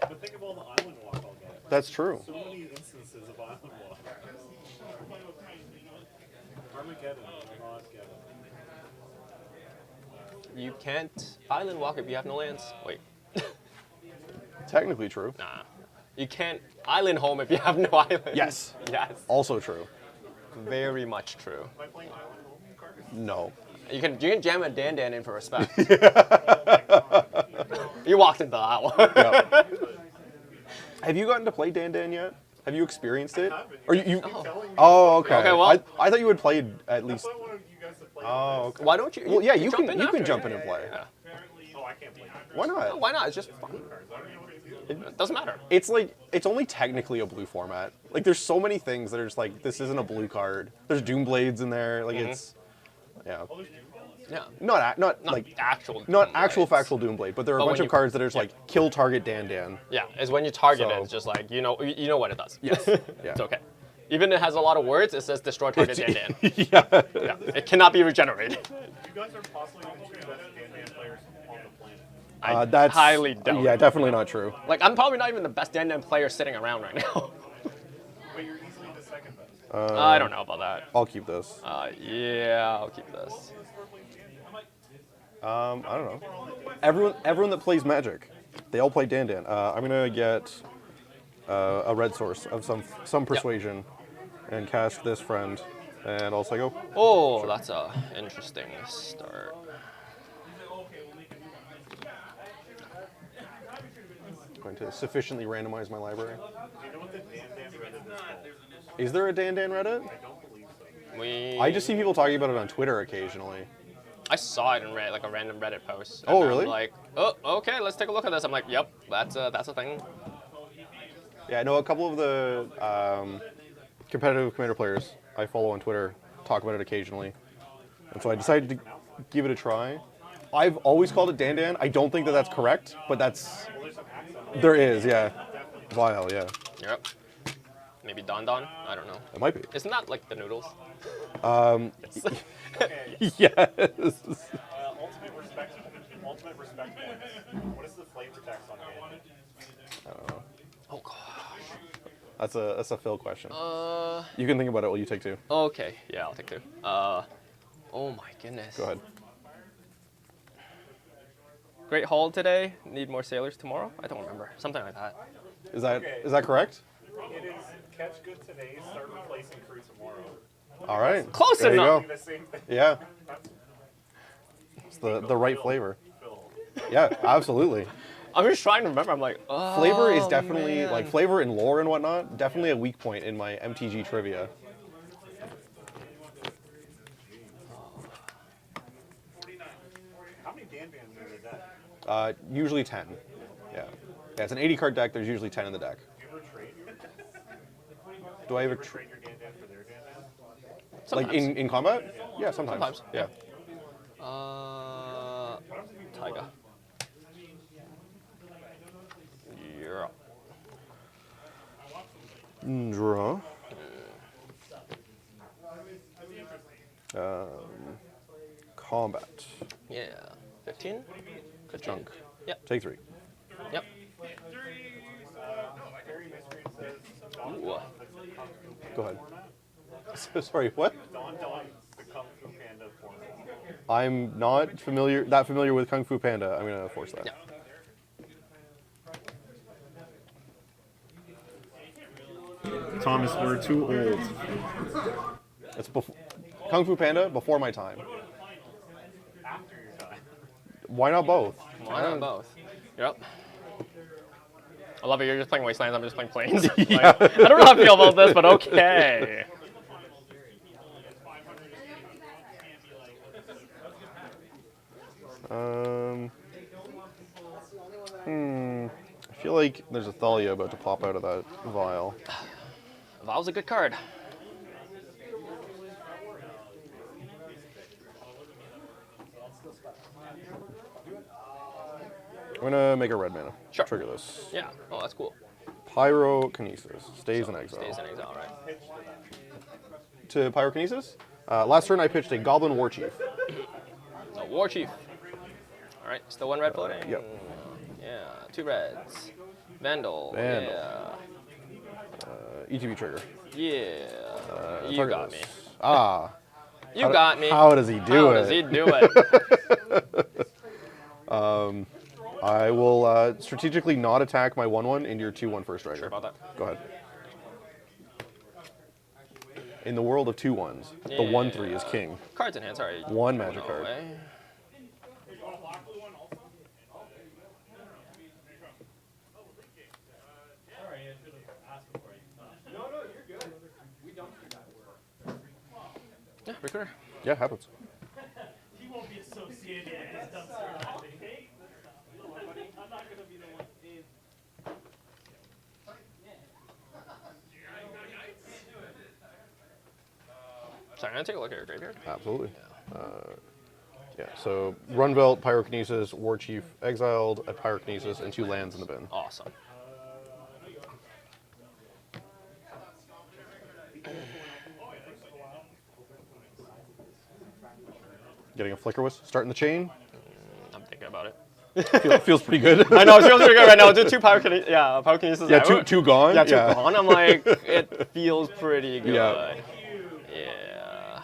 But think of all the island walk I'll get. That's true. So many instances of island walk. Armageddon, not Geddon. You can't island walk if you have no lands. Wait, Technically true. nah. You can't island home if you have no island. Yes. Yes. Also true. Very much true. Am I playing island home cards? No. You can jam a Dan in for respect. You walked into that one. Yep. Have you gotten to play Dan yet? Have you experienced it? haven't. Or you? Telling me. Oh, okay. Okay, well- I thought you had played at least. I wanted you guys to play. Oh, okay. Why don't you? Well, yeah, you jump can. in You can after. jump in and play. Yeah. Oh, I can't play. Why not? Why not? It's just fun. It doesn't matter. It's like it's only technically a blue format. Like there's so many things that are just like this isn't a blue card. There's Doomblades in there. Like it's yeah. Yeah. Not Not like actual. not actual Doomblades. factual Doomblade, but there are a But bunch when of you- cards that are just like kill target Dan. Yeah, it's when you target So- it. It's just like you know what it does. Yes. Yeah. It's okay. Even if it has a lot of words, it says destroy target Dan. Yeah. Yeah, it cannot be regenerated. You guys are possibly the two best Dan players on the planet. I That's highly doubt. Yeah, it. definitely not true. Like I'm probably not even the best Dan player sitting around right now. But you're easily the second best. I don't know about that. I'll keep this. Yeah, I'll keep this. I don't know. Everyone that plays Magic, they all play Dan. I'm gonna get a red source of some persuasion, and cast this friend, and I'll say go. Oh, that's a interesting start. Going to sufficiently randomize my library. Do you know what the Dan Reddit is called? Is there a Dan Reddit? I don't believe so. I just see people talking about it on Twitter occasionally. I saw it in like a random Reddit post. Oh, and really? I'm like, oh, okay, let's take a look at this. I'm like, yep, that's a thing. Yeah, I know a couple of the competitive Commander players I follow on Twitter talk about it occasionally, and so I decided to give it a try. I've always called it Dan. I don't think that that's correct, but that's there is, yeah. Vile, yeah. Yep. Maybe Don. I don't know. It might be. Isn't that like the noodles? Yes. Ultimate respect points. What is the flavor text on Dan? Oh gosh. That's a Phil question. You can think about it while you take two. Okay. Yeah, I'll take two. Oh my goodness. Go ahead. Great haul today. Need more sailors tomorrow. I don't remember. Something like that. Is that correct? It is catch good today, start replacing crew tomorrow. All right. Close there enough. You The same thing. go. Yeah. It's the right flavor. Phil. Yeah, absolutely. I'm just trying to remember. I'm like, oh. Flavor is definitely man. like flavor and lore and whatnot. Definitely a weak point in my MTG trivia. How many Usually 10. Yeah. Yeah, it's an 80 card deck. There's usually 10 in the deck. Do you ever trade? Do I ever Trade your Dan Dan for their Dan Dan? like Sometimes. in combat? Yeah, sometimes. Sometimes, Yeah. Taiga. Yeah. Draw. Combat. Yeah. 15? Good Junk. Yep. Take 3. Yep. Barry Miscreant says Ooh. Go ahead. Sorry, what? Don Don, the Kung Fu Panda format. I'm not familiar with Kung Fu Panda. I'm gonna force that. Yeah. Thomas, we're too old. It's Kung Fu Panda before my time. After your time. Why not both? Why not both? Yep. I love it. You're just playing Wastelands. I'm just playing Planes. Like, Yeah. I don't know how I feel about this, but okay. I feel like there's a Thalia about to pop out of that vial. Val's a good card. I'm gonna make a red mana. Sure. Trigger this. Yeah. Oh, that's cool. Pyrokinesis. Stays in exile. Stays in exile, right? To Pyrokinesis? Last turn I pitched a Goblin War Chief. So War Chief. All right. Still one red floating. Yep. Yeah. 2 reds. Vandal. Vandal. Yeah. ETB trigger. Yeah. You Target got this. me. Ah. You got me. How does he do How it? does he do it? I will strategically not attack my 1/1 into your 2/1 first striker. Sure about that. Go ahead. In the world of 2/1s, the Yeah. 1/3 is king. Cards in hand. Sorry. One magic No card. way. Yeah, recruiter. Yeah, happens. He won't be associated with this dumpster. I'm not going to be the one in. Sorry, I'm gonna take a look at your graveyard. Absolutely. Yeah, so Runbelt, Pyrokinesis, War Chief exiled, a Pyrokinesis, and 2 lands in the bin. Awesome. Getting a Flickerwist, starting the chain. I'm thinking about it. Feels pretty good. I know, it feels pretty good right now. Do 2 Pyrokinesis. Yeah, Pyrokinesis. Yeah, out. two gone. Yeah, 2 gone. I'm like, it feels pretty good. Yeah. Yeah.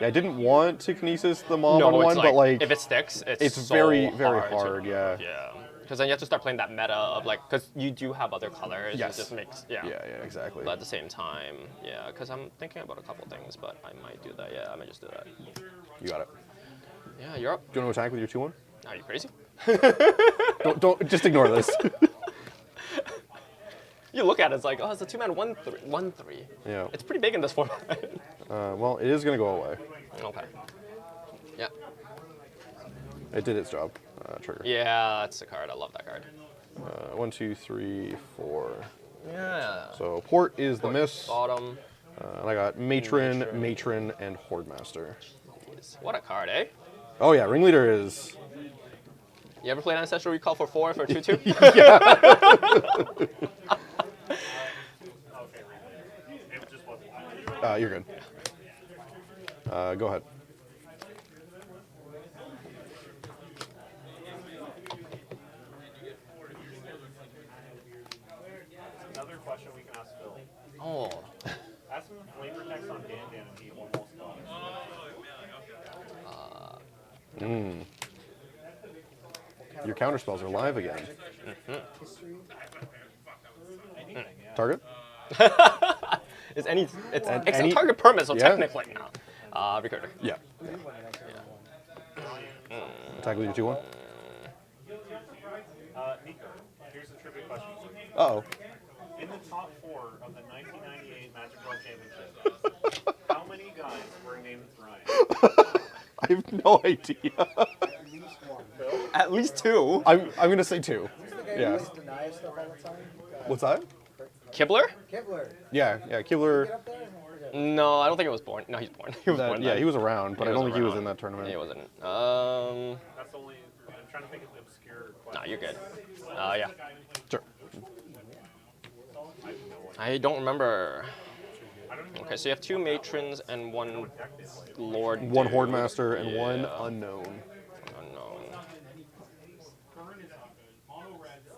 Yeah, I didn't want to Kinesis the mob on it's one, but like if it sticks, it's so very, very hard. hard, yeah. Yeah. Because then you have to start playing that meta of like, because you do have other colors. Yes. It just makes, yeah. Yeah, exactly. But at the same time, yeah, because I'm thinking about a couple things, but I might do that. Yeah, I might just do that. You got it. Yeah, you're up. Do you want to attack with your 2/1? Are you crazy? Don't just ignore this. You look at it, it's like, oh, it's a 2-man 1/3. Yeah. It's pretty big in this format. Well, it is gonna go away. Okay. Yeah. It did its job. Trigger. Yeah, that's the card. I love that card. 1, 2, 3, 4. Yeah. So port is the miss, Bottom. and I got Matron, and Horde Master. Jeez. What a card, eh? Oh yeah, Ringleader is. You ever played Ancestral Recall for 4 for 2/2? You're good. Go ahead. Another question we can ask Phil. Oh. Ask him if flavor text on Dan Dan and he almost died. Your counterspells are live again. Target? It's any. It's a any- target permit, so Yeah. technically no. Recruiter. Yeah. Attack with your 2/1. Nico, here's a trivia question for you. Uh-oh. In the top 4 of the 1998 Magic World Championship, how many guys were named Ryan? I have no idea. At least one. Phil? At least 2. I'm gonna say 2. The guy Yeah. who plays deny stuff all the time. What's that? Kibler? Kibler. Yeah, Keebler. Get up there. Forget it. No, I don't think it was born. No, he's born. He was born. Yeah, then. he was around, but I don't think he was around. in that tournament. He wasn't. That's the only. I'm trying to think of the obscure. No, you're good. Yeah. Sure. I don't remember. Okay, so you have 2 matrons and 1 lord. One dude. Horde Master and one Yeah. unknown. Unknown.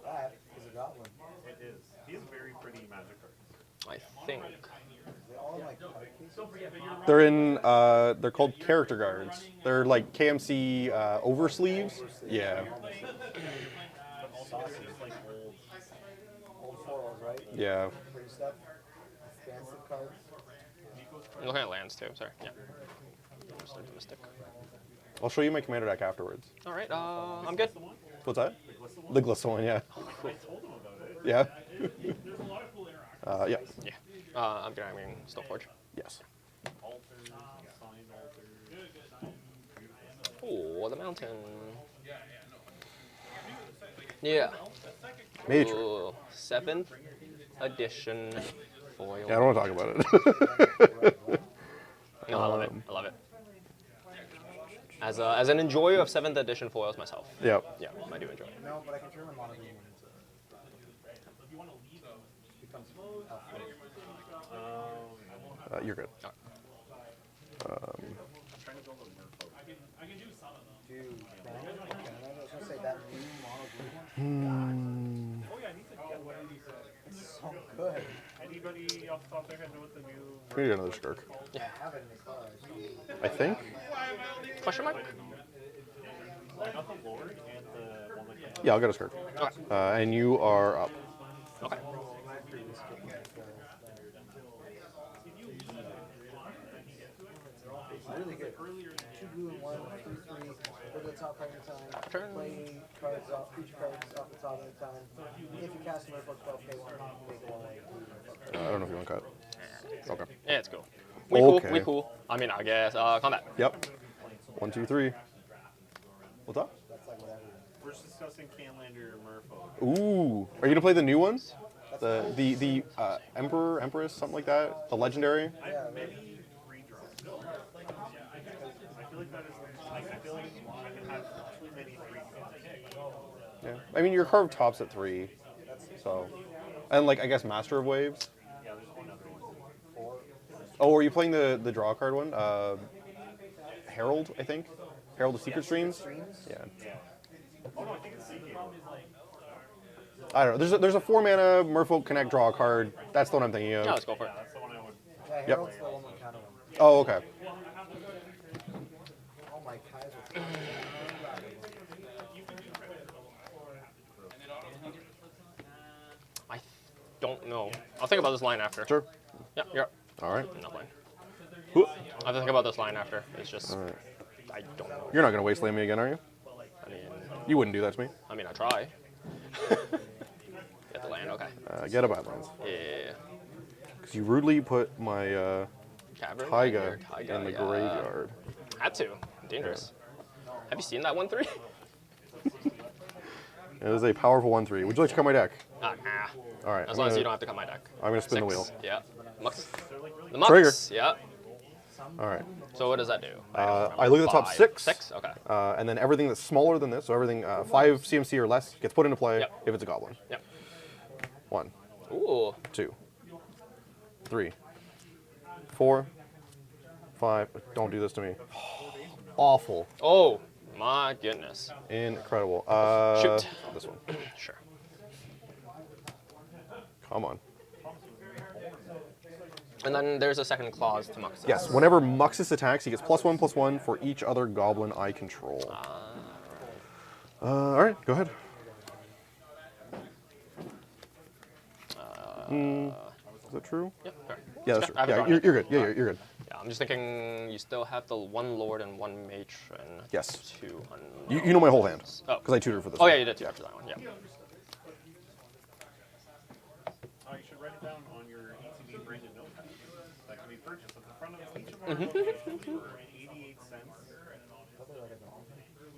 That is a goblin. It is. He has very pretty magic cards. I think. They all like card cases. They're called character guards. They're like KMC oversleeves. Yeah. Saucy. It's like old. Old foils, right? Yeah. Pretty stuff. Expansive cards. I'm looking at lands too. Sorry. Yeah. Just like Mystic. I'll show you my commander deck afterwards. All right. I'm good. What's that? The Glissa one, yeah. Yeah. Yeah. Yeah. I'm good. I mean, Stoneforge. Yes. Oh, the mountain. Yeah. Major. Ooh, 7th edition foil. Yeah, I don't want to talk about it. No, I love it. I love it. As an enjoyer of 7th edition foils myself. Yep. Yeah, I do enjoy it. No, but I can turn my mono green into. Becomes You're good. Dude, man, I was gonna say that blue mono green one. It's so good. Anybody off the top of their head know what the new? We need another Skirk. I have it in the car. I think. Question mark? I got the Lord and the one that came. Yeah, I'll get a Skirk. Okay. And you are up. Okay. Really good. 2 blue and 1, 3/3. Go to the top right of time. Turn. Play cards off, creature cards off the top of the time. If you cast them for 12, pay 1, take 1. I don't know if you want to cut. Okay. Yeah, it's cool. We cool. Okay. We cool. I mean, I guess combat. Yep. 1, 2, 3. What's up? That's like whatever. We're discussing Canlander Merfolk. Ooh. Are you gonna play the new ones? The Emperor, Empress, something like that? The legendary? Yeah, Many redraws. I feel like that is like I feel like I can have too many redraws. Yeah. I mean, your carved tops at 3. So. And like, I guess Master of Waves. Yeah, there's one other one. Oh, are you playing the draw card one? Herald, I think. Herald of Secret Streams. Yeah. Oh no, I think it's Sea Gate. I don't know. There's a 4-mana Merfolk Connect draw card. That's the one I'm thinking of. Yeah, let's go for it. That's the one I would. yeah, Yep. Herald's the one with kind of one. Oh, okay. Oh my Kaiser. I don't know. I'll think about this line after. Sure. Yeah, you're up. All right. I'm not playing. Whoop. I'll have to think about this line after. It's just, All right. I don't know. You're not gonna wasteland me again, are you? I mean, You wouldn't do that to me. I try. Get the land, okay. Get a Badlands. Yeah. Because you rudely put my Cavern. Taiga Taiga, in the yeah. graveyard. Had to. Dangerous. Have you seen that 1/3? It is a powerful 1/3. Would you like to cut my deck? Nah. All right. As long as you don't have to cut my deck. I'm gonna spin the 6. wheel. Yeah. Mux. The Mux. Trigger. Yeah. All right. So what does that do? I look at the top 5. 6. 6? Okay. And then everything that's smaller than this, so everything 5 CMC or less, gets put into play Yep. if it's a goblin. Yep. 1, Ooh. 2, 3, 4, 5. Don't do this to me. Awful. Oh, my goodness. Incredible. Shoot. This one. Sure. Come on. And then there's a second clause to Muxus. Yes, whenever Muxus attacks, he gets +1/+1 for each other goblin I control. All right, go ahead. Is that true? Yep. Fair. Yeah, that's Okay, true. I haven't Yeah, drawn you're it. good. Yeah, you're good. Yeah, I'm just thinking you still have the 1 Lord and 1 Matron. Yes. 2 You know my whole hand Oh. because I tutored for this. Oh one. yeah, you did too after that one. Yeah. You should write it down on your ETB branded notepad. That can be purchased at the front of each of our locations for 88 cents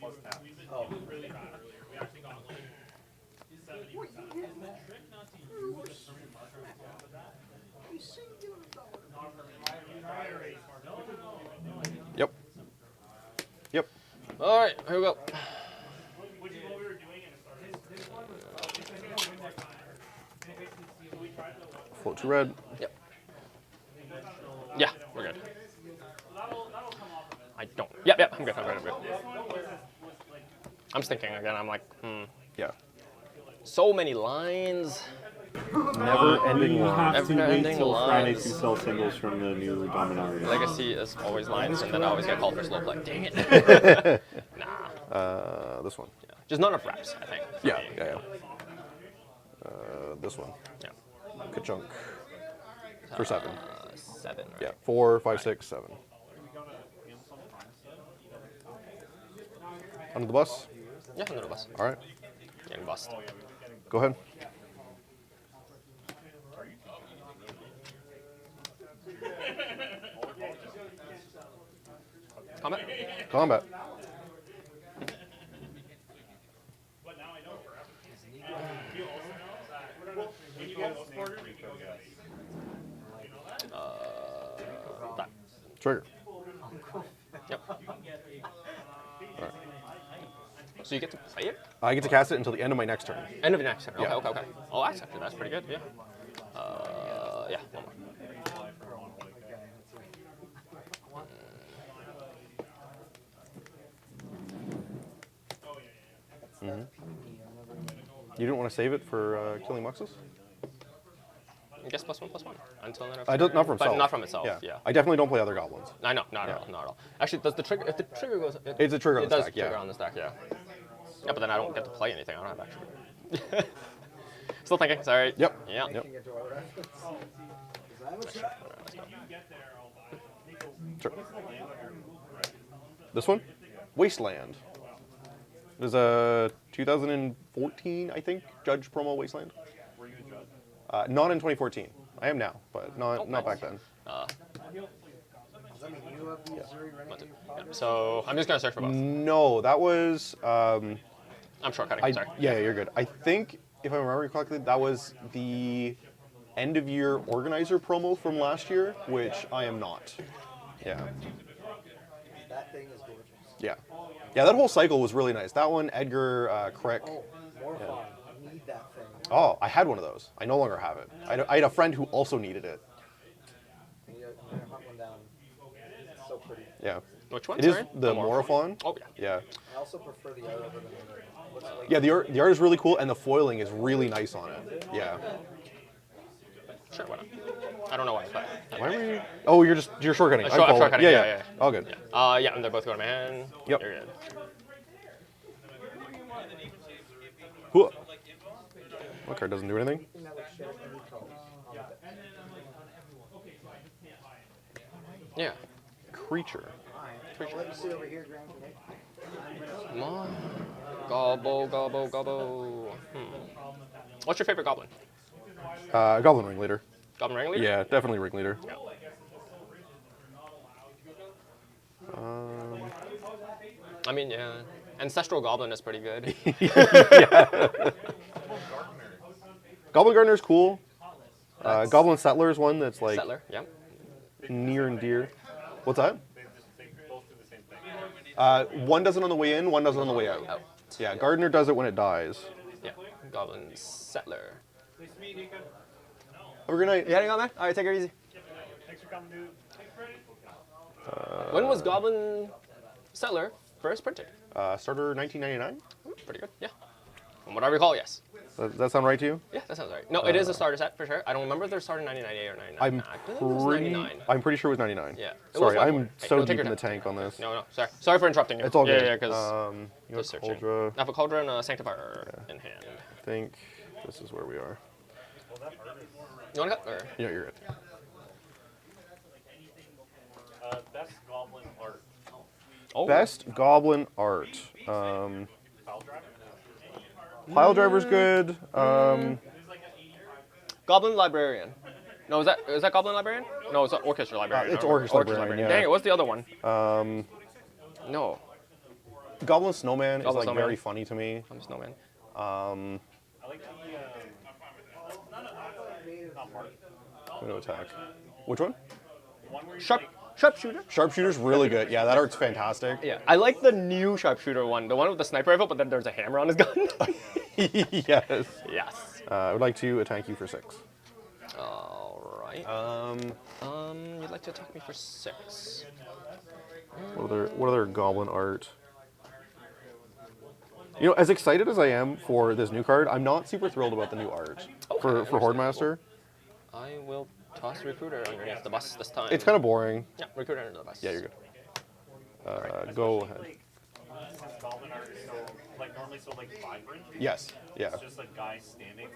plus tax. Oh. really bad earlier. We actually got like 70%. Is the trick not to use the permanent marker on top of that? Not permanent. Yep. Yep. All right, here we go. Which is what we were doing in the start. This one was we tried the one. Float to red. Yep. Yeah, we're good. That'll come off of it. I don't. Yep, I'm good. I'm good. This one was like I'm just thinking again. I'm like, Yeah. so many lines. Never ending You line. have to wait Never-ending till Friday lines. to sell singles from the new Dominaria. Legacy is always lines, and then I always get called for slow play. Dang it. Nah. This one. Yeah. Just not enough reps, I think. for Yeah, me. yeah, yeah. This one. Yeah. Ka-chunk. For 7. 7. Right? Yeah. 4, 5, 6, 7. Under the bus. Yeah, under the bus. All right. Getting bust. Go ahead. Comment? Combat. but now I know forever. You also know that when you get supported, you can go get That. Trigger. Yep. So you get to play it? I get to cast it until the end of my next turn. End of the next turn. Okay, Yeah. okay. Oh, that's pretty good. Yeah. Yeah. One more. You didn't want to save it for killing Muxus? I guess +1/+1 until then. I don't, not from But itself. not from itself. Yeah. I definitely don't play other goblins. I know, not at all, not at all. Actually, does the trigger? If the trigger goes, It's a trigger on it the does stack, trigger yeah. on the stack, yeah. Yeah, but then I don't get to play anything. I don't have actually. Still thinking. Sorry. Yep. Yeah. Yep. Making it to a reference. Is that what Sure. This one? Wasteland. It is a 2014, I think, Judge promo Wasteland. Were you a judge? Not in 2014. I am now, but not Oh, not nice. back then. Does that mean you have the Missouri Renegade Yeah, so I'm just gonna search for both. No, that was. I'm shortcutting. Sorry. Yeah, you're good. I think, if I remember correctly, that was the end of year organizer promo from last year, which I am not. Yeah. That thing is gorgeous. Yeah. Yeah, that whole cycle was really nice. That one, Edgar Crick. Oh, more fun. Need that thing. Oh, I had one of those. I no longer have it. I had a friend who also needed it. You gotta hunt one down. It's so pretty. Yeah. Which one? It is Sorry? the Morophon. Morophon. Oh yeah. Yeah. I also prefer the art over the looks like Yeah, the art is really cool, and the foiling is really nice on it. Yeah. Sure. Why not? I don't know why, but. Why were you? Oh, you're shortcutting. I'm I follow. shortcutting, Yeah, yeah, yeah. yeah. All good. Yeah, and they're both going to man. Yep. You're good. Who? What card doesn't do anything? anything that would share any colors. Yeah. Creature. I'll let you sit over here, Grant. Okay? Come on. Gobble, gobble, gobble. What's your favorite goblin? Goblin Ringleader. Goblin Ringleader? Yeah, definitely Ringleader. Yeah. I mean, yeah. Ancestral Goblin is pretty good. Goblin Gardener's cool. Goblin Settler is one that's like Settler, yeah. near and dear. What's that? They both do the same thing. One does it on the way in, one does it on the way out. Out. Yeah, Gardener does it when it dies. Yeah. Goblin Settler. Have a good night. You heading on there? All right, take it easy. Thanks for coming, dude. When was Goblin Settler first printed? Starter 1999. Pretty good, yeah. From what I recall, yes. Does that sound right to you? Yeah, that sounds right. No, it is a starter set for sure. I don't remember if they're starting 1998 or 99. I believe it was 99. I'm pretty sure it was 99. Yeah. It Sorry, was I'm one. Hey, so no, take deep your in the time. tank on this. No, sorry. Sorry for interrupting you. It's all good. Yeah, because you have searching. Cauldron. I have a Cauldron and a Sanctifier in hand. I think this is where we are. You want to cut? Or? Yeah, you're good. Best goblin art. Oh. Best Goblin art. Pile driver? Pile Driver's good. Goblin Librarian. No, is that Goblin Librarian? No, it's Orchestra Librarian. It's No, Orchestra Librarian, yeah. Dang it, what's the other one? Um, No. Goblin Snowman is Goblin like Snowman. very funny to me. I'm a snowman. I like the, not Mark. I'm gonna attack. Which one? One where you Sharpshooter. Sharpshooter's really good. Yeah, that art's fantastic. Yeah, I like the new sharpshooter one, the one with the sniper rifle, but then there's a hammer on his gun. Yes. Yes. I would like to attack you for 6. All right. You'd like to attack me for 6. What other goblin art? You know, as excited as I am for this new card, I'm not super thrilled about the new art for Hordemaster. I will toss Recruiter underneath the bus this time. It's kind of boring. Yeah, Recruiter under the bus. Yeah, you're good. Go ahead. since Goblin art is so, like, normally so, like, vibrant. Yes. Yeah. It's just a guy standing.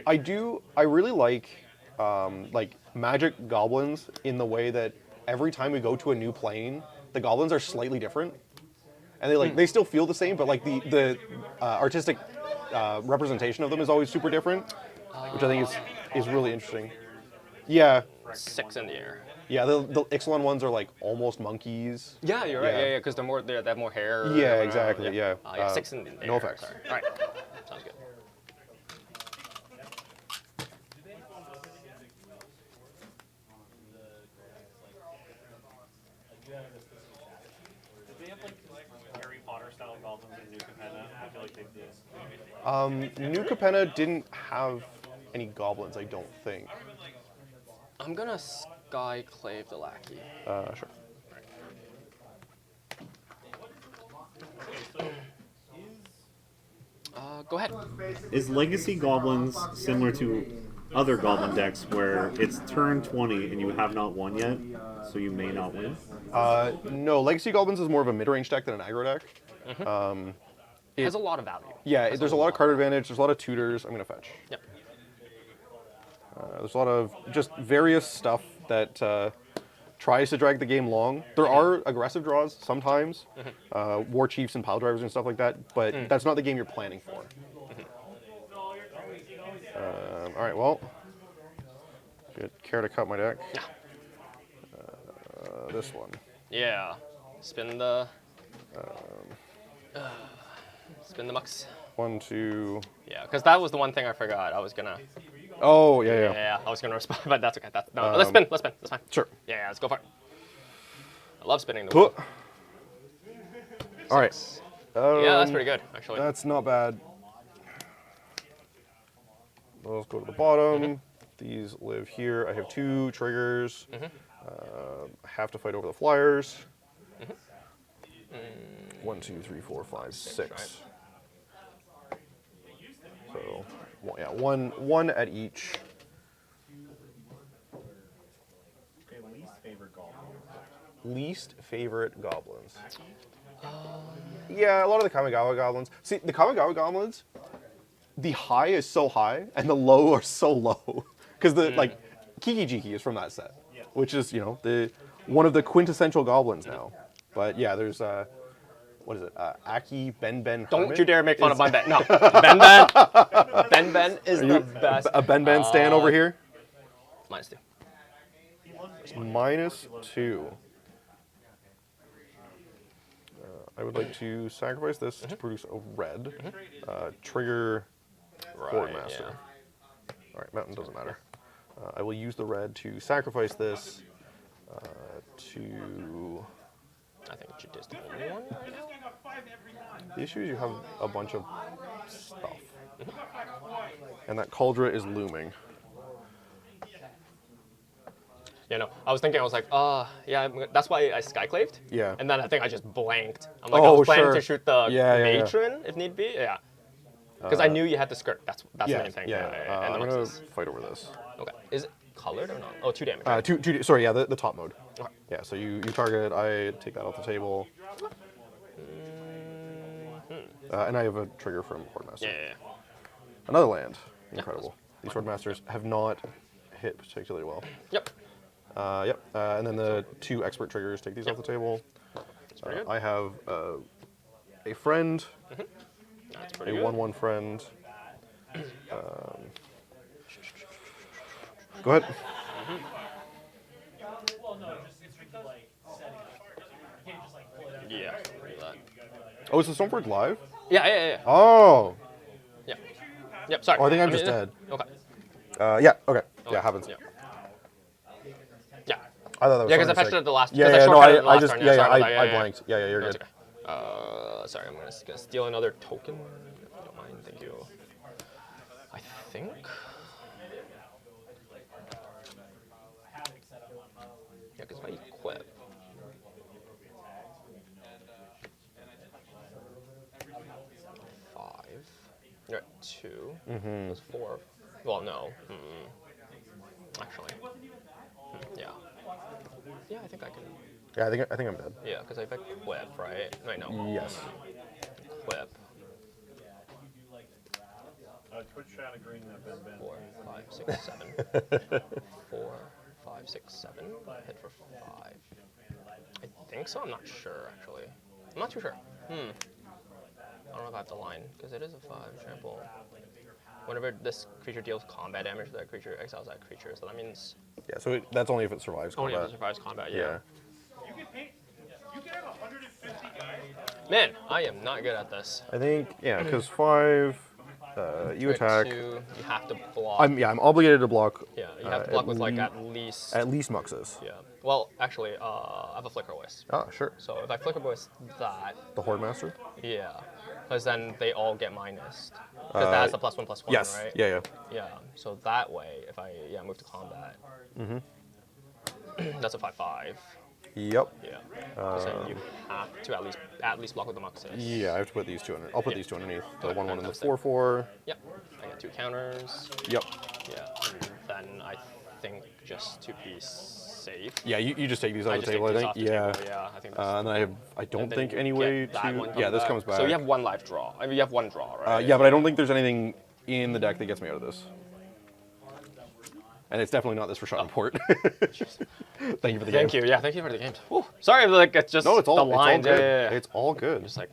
I really like magic goblins in the way that every time we go to a new plane, the goblins are slightly different, and they still feel the same, but like the artistic representation of them is always super different, which I think is really interesting. Yeah. 6 in the air. Yeah, the Ixalan ones are like almost monkeys. Yeah, you're right. Yeah. Yeah, because they have more hair. or Yeah, whatever. exactly. Yeah. 6 in the air. no effects. Sorry. All right. Sounds good. Did they have, like Harry Potter style goblins in New Capenna? I feel like they did. New Capenna didn't have any goblins, I don't think. I'm gonna Skyclave the lackey. Sure. Go ahead. Is Legacy Goblins similar to other Goblin decks where it's turn 20 and you have not won yet, so you may not win? No, Legacy Goblins is more of a mid-range deck than an aggro deck. It has a lot of value. Yeah, there's a lot of card advantage. There's a lot of tutors. I'm gonna fetch. Yep. There's a lot of just various stuff that tries to drag the game long. There are aggressive draws sometimes, war chiefs and pile drivers and stuff like that, but that's not the game you're planning for. All right, well, good. Care to cut my deck? Yeah. This one. Yeah. Spin the. Spin the mucks. 1, 2. Yeah, because that was the one thing I forgot. I was gonna. Oh, yeah. Yeah, I was gonna respond, but that's okay. No, let's spin. Let's spin. That's fine. Sure. Yeah, let's go for it. I love spinning the wheel. All right. Yeah, that's pretty good, actually. That's not bad. Let's go to the bottom. These live here. I have 2 triggers. I have to fight over the flyers. 1, 2, 3, 4, 5, 6. So, yeah, one at each. Least favorite goblin. Least favorite goblins. Yeah, a lot of the Kamigawa goblins. See, the Kamigawa goblins, the high is so high and the low are so low. Because like Kiki Jiki is from that set, which is, the one of the quintessential goblins now. But yeah, there's what is it? Aki Ben Ben. Don't Hermit you dare make fun of Ben Ben. No, Ben Ben. Ben Ben is the best. A Ben Ben stand over here. -2. -2. I would like to sacrifice this to produce a red. Trigger Hordemaster. Yeah. All right, mountain doesn't matter. I will use the red to sacrifice this to... I think you just only one right now. The issue is you have a bunch of stuff. And that Cauldra is looming. Yeah, no, I was like, yeah, that's why I Skyclaved. Yeah. And then I think I just blanked. I'm like, I was planning to shoot the matron if need be. Yeah. Because I knew you had the skirt. That's the main thing. Yeah. And I'm the going to muxes. fight over this. Okay. Is it colored or not? Oh, 2 damage. Right? Sorry, yeah, the top mode. Okay. Yeah, so you target, I take that off the table. And I have a trigger from Hordemaster. Yeah. Another land. Incredible. These Hordemasters have not hit particularly well. Yep. Yep. And then the 2 expert triggers take these off the table. That's pretty good. I have a friend, That's a pretty good. 1/1 friend. Go ahead. Well, no, just it's like setting it. You can't just like pull it out. Yeah. Read that. Oh, is the Stoneforge live? Yeah. Oh. Yeah. Yep. Sorry. Oh, I think I'm just dead. Okay. Yeah. Okay. Yeah, it happens. Yeah. Yeah. I thought that was Yeah, because I something fetched sick. it at the last. Yeah, because yeah, I no, shortcutted it the I last just, turn. yeah, Sorry about I that. blanked. Yeah, you're No, good. it's okay. Sorry, I'm gonna steal another token. If you don't mind, thank you. I think. Yeah, because if I equip. Five. You're at 2. That's 4. Well, no. Actually. Yeah. Yeah, I think I can. Yeah, I think I'm dead. Yeah, because if I equip, right? Right, no. Yes. Equip. Twitch chat agreeing that Ben 4, 5, 6, 7. 4, 5, 6, 7. Hit for 5. I think so. I'm not sure, actually. I'm not too sure. I don't know if I have to line, because it is a 5 trample. Whenever this creature deals combat damage, that creature exiles that creature. So that means Yeah, so that's only if it survives only if combat. it survives combat. Yeah. Yeah. You can paint. You can have 150 guys. Man, I am not good at this. I think, yeah, because 5, you Right, attack. 2, you have to block. I'm obligated to block. Yeah, you have to block with like at least. At least Muxus. Yeah. Well, actually, I have a Flicker Wisp. Ah, sure. So if I Flicker Wisp that, The Horde Master. yeah, because then they all get minused. Because that has the +1/+1, Yes. right? Yeah. Yeah. So that way, if I move to combat, that's a 5/5. Yep. Yeah. Because then you have to at least block with the Muxus. Yeah, I have to put these two under. I'll put Yeah. these two underneath. The Okay, 1/1 and the fantastic. 4/4. Yep. I get 2 counters. Yep. Yeah. And then I think just to be safe. Yeah, you just take these I off the just table, take I these think. off the Yeah. table, yeah, I think that's, And then I don't then think you any get way that to. one Yeah, this back. comes back. So you have 1 life draw. I mean, you have 1 draw, right? Yeah, but I don't think there's anything in the deck that gets me out of this. And it's definitely not this for Shot Port. Thank you for the game. Thank you. Yeah, thank you for the games. Whew. Sorry, like it's just No, it's all, the it's all lines. good. Yeah. It's all good. Just like,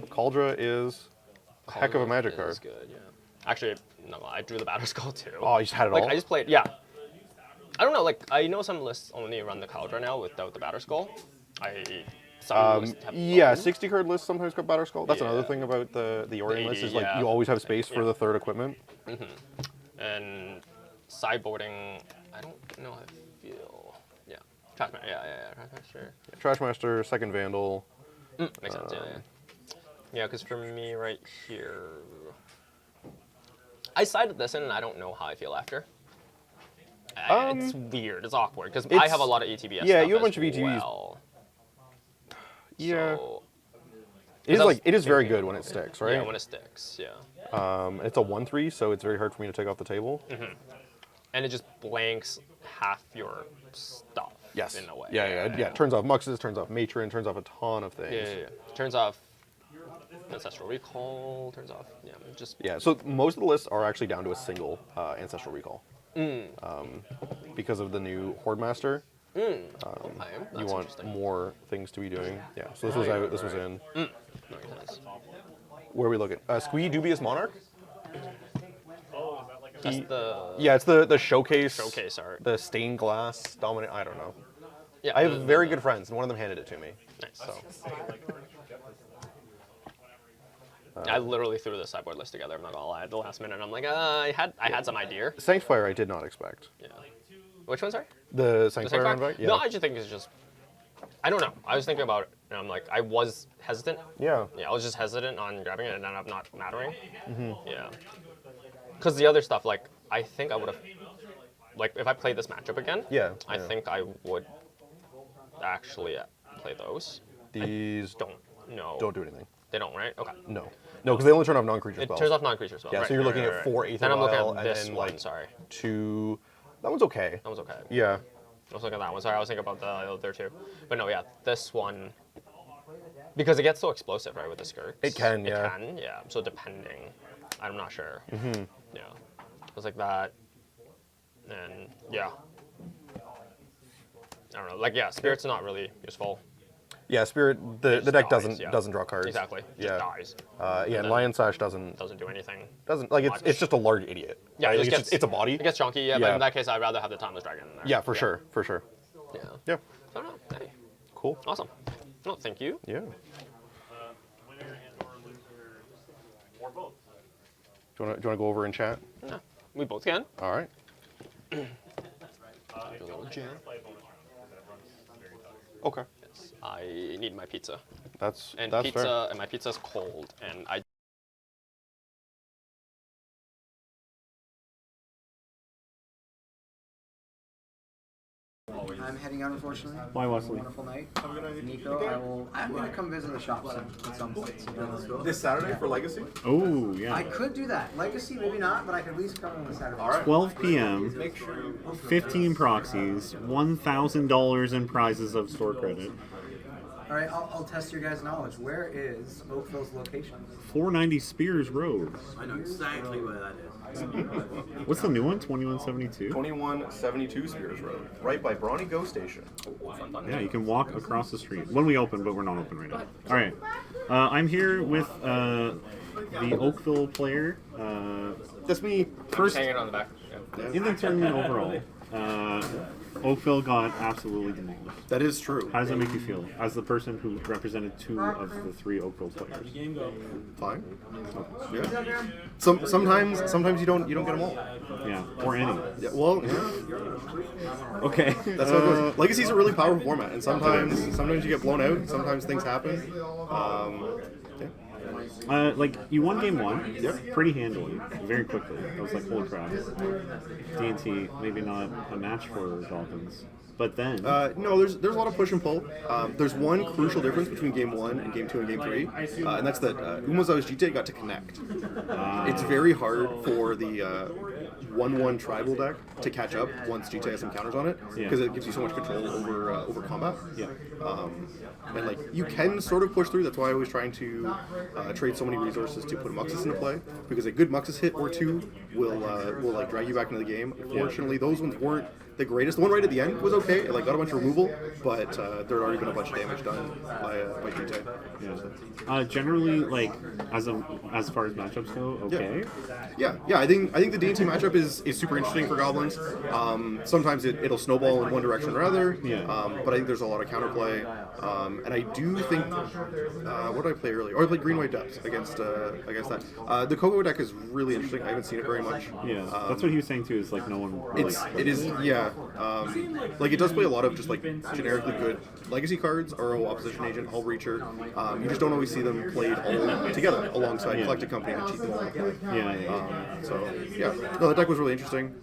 Cauldra is a heck of a magic card. Is good, yeah. Actually, no, I drew the Battle Skull too. Oh, you just had it like all? I just played, yeah. I don't know, like I know some lists only run the Cauldra now without the Battle Skull. Some lists have Yeah, both. 60 card lists sometimes got Battle Skull. That's another Yeah. thing about the Orient list 80, is like yeah. you always have space for Yeah. the third equipment. And sideboarding, I don't know how I feel. Yeah. Trashmaster, yeah. Trashmaster. Trashmaster, second Vandal. Makes sense, yeah. Yeah, because for me right here, I sided this in and I don't know how I feel after. It's weird, it's awkward, because I it's- have a lot of ETBS yeah, stuff you have a bunch as of ETBs. well. Yeah. So, It is I was like it is very thinking- good when it sticks, right? yeah, when it sticks, yeah. It's a 1/3, so it's very hard for me to take off the table. And it just blanks half your stuff Yes. in a way. Yeah. Turns off Muxus, turns off Matron, turns off a ton of things. Yeah. Turns off Ancestral Recall, turns off, just... Yeah, so most of the lists are actually down to a single Ancestral Recall. Because of the new Horde Master, Okay, you that's want interesting. more things to be doing. Yeah, so this was out, this was in. Makes sense. Where are we looking? Squee Dubious Monarch? That's the Yeah, it's the showcase. showcase art. The stained glass dominant. I don't know. Yeah, I have very good friends, and one of them handed it to me. Nice. So. I literally threw the sideboard list together. I'm not gonna lie. At the last minute, I'm like, I had some idea. Sanctifier, I did not expect. Yeah. Which one, sorry? The The Sanctifier Sanctifier? on back? Yeah. No, I just think it's just. I don't know. I was thinking about it, and I'm like, I was hesitant. Yeah. Yeah, I was just hesitant on grabbing it, and then I'm not mattering. Yeah. Because the other stuff, like, I think I would have, like, if I played this matchup again. Yeah, I yeah. think I would actually play those. These Don't know. don't do anything. They don't, right? Okay. No, because they only turn off non-creature It spells. turns off non-creature spells. Yeah, right, so you're right, looking right, at right. 4 Aether Then I'm looking Vial, at and this then one. like Sorry, 2. That one's okay. that was okay. Yeah. I was looking at that one. Sorry, I was thinking about the other two. But no, yeah, this one, because it gets so explosive, right, with the skirts. It can, yeah. It can, yeah. So depending, I'm not sure. Yeah, it was like that, and yeah. I don't know. Like, yeah, spirit's not really useful. Yeah, Spirit. The just deck dies, yeah. doesn't draw cards. Exactly. Yeah. Just dies. Yeah, and then- Lion Sash doesn't Doesn't do anything. like much. it's just a large idiot. Yeah, right? it Like, just it's, just, it's a body. It gets chunky, yeah, but Yeah. in that case, I'd rather have the Timeless Dragon in there. Yeah, for sure. Yeah. Yeah. I don't know. Hey, Cool. awesome. No, thank you. Yeah. Do you want to go over and chat? Yeah, we both can. All right. Do a little jam. Okay. Yes, I need my pizza. That's And that's pizza, fair. and my pizza's cold, and I. I'm heading out, unfortunately. Bye, Wesley. Wonderful night. Nico, I'm gonna come visit the shop soon at some point. So This Saturday for Legacy? Oh, yeah. I could do that. Legacy, maybe not, but I could at least come on the Saturday. All right. 12 p.m., 15 proxies, $1,000 in prizes of store credit, All right, I'll test your guys' knowledge. Where is Oakville's location? 490 Spears Road. I know exactly where that is. What's the new one? 2172? 2172 Spears Road, right by Brawny Go Station. Yeah, you can walk across the street. When we open, but we're not open right now. All right. I'm here with the Oakville player. That's me. First, Hanging on the back. Yeah. in the tournament overall, Oakville got absolutely demolished. That is true. How does that make you feel, as the person who represented 2 of the 3 Oakville players? Fine. Yeah. Sometimes you don't get them all. Yeah, or any. Yeah, well, yeah. Okay. That's how it goes. Legacy's a really powerful format, and sometimes you get blown out. Sometimes things happen. Yeah. Like, you won game 1 Yep. pretty handily, very quickly. I was like, holy crap. D&T, maybe not a match for Goblins. But then, No, there's a lot of push and pull. There's one crucial difference between game 1 and game 2 and game 3, and that's that Umazawa's GTA got to connect. It's very hard for the 1-1 tribal deck to catch up once GTA has some counters on it, because it gives you so much control over combat. yeah. And like you can sort of push through. That's why I was trying to trade so many resources to put a Muxus into play, because a good Muxus hit or 2 will like drag you back into the game. Unfortunately, those ones weren't the greatest. The one right at the end was okay. It like got a bunch of removal, but there had already been a bunch of damage done by GTA. Yeah. Generally, like, as far as matchups go, okay. Yeah. I think the D&T matchup is super interesting for Goblins. Sometimes it'll snowball in one direction or other. Yeah. But I think there's a lot of counterplay. And I do think what did I play earlier? Oh, I played Green White Depths against that. The Coco deck is really interesting. I haven't seen it very much. Yeah, that's what he was saying too. Is like no one. Really It is, yeah. Like it does play a lot of just like generically good legacy cards, RO, Opposition Agent, Hull Breacher. You just don't always see them played all together alongside Collected Company and cheat them all. Yeah. So yeah, no, the deck was really interesting.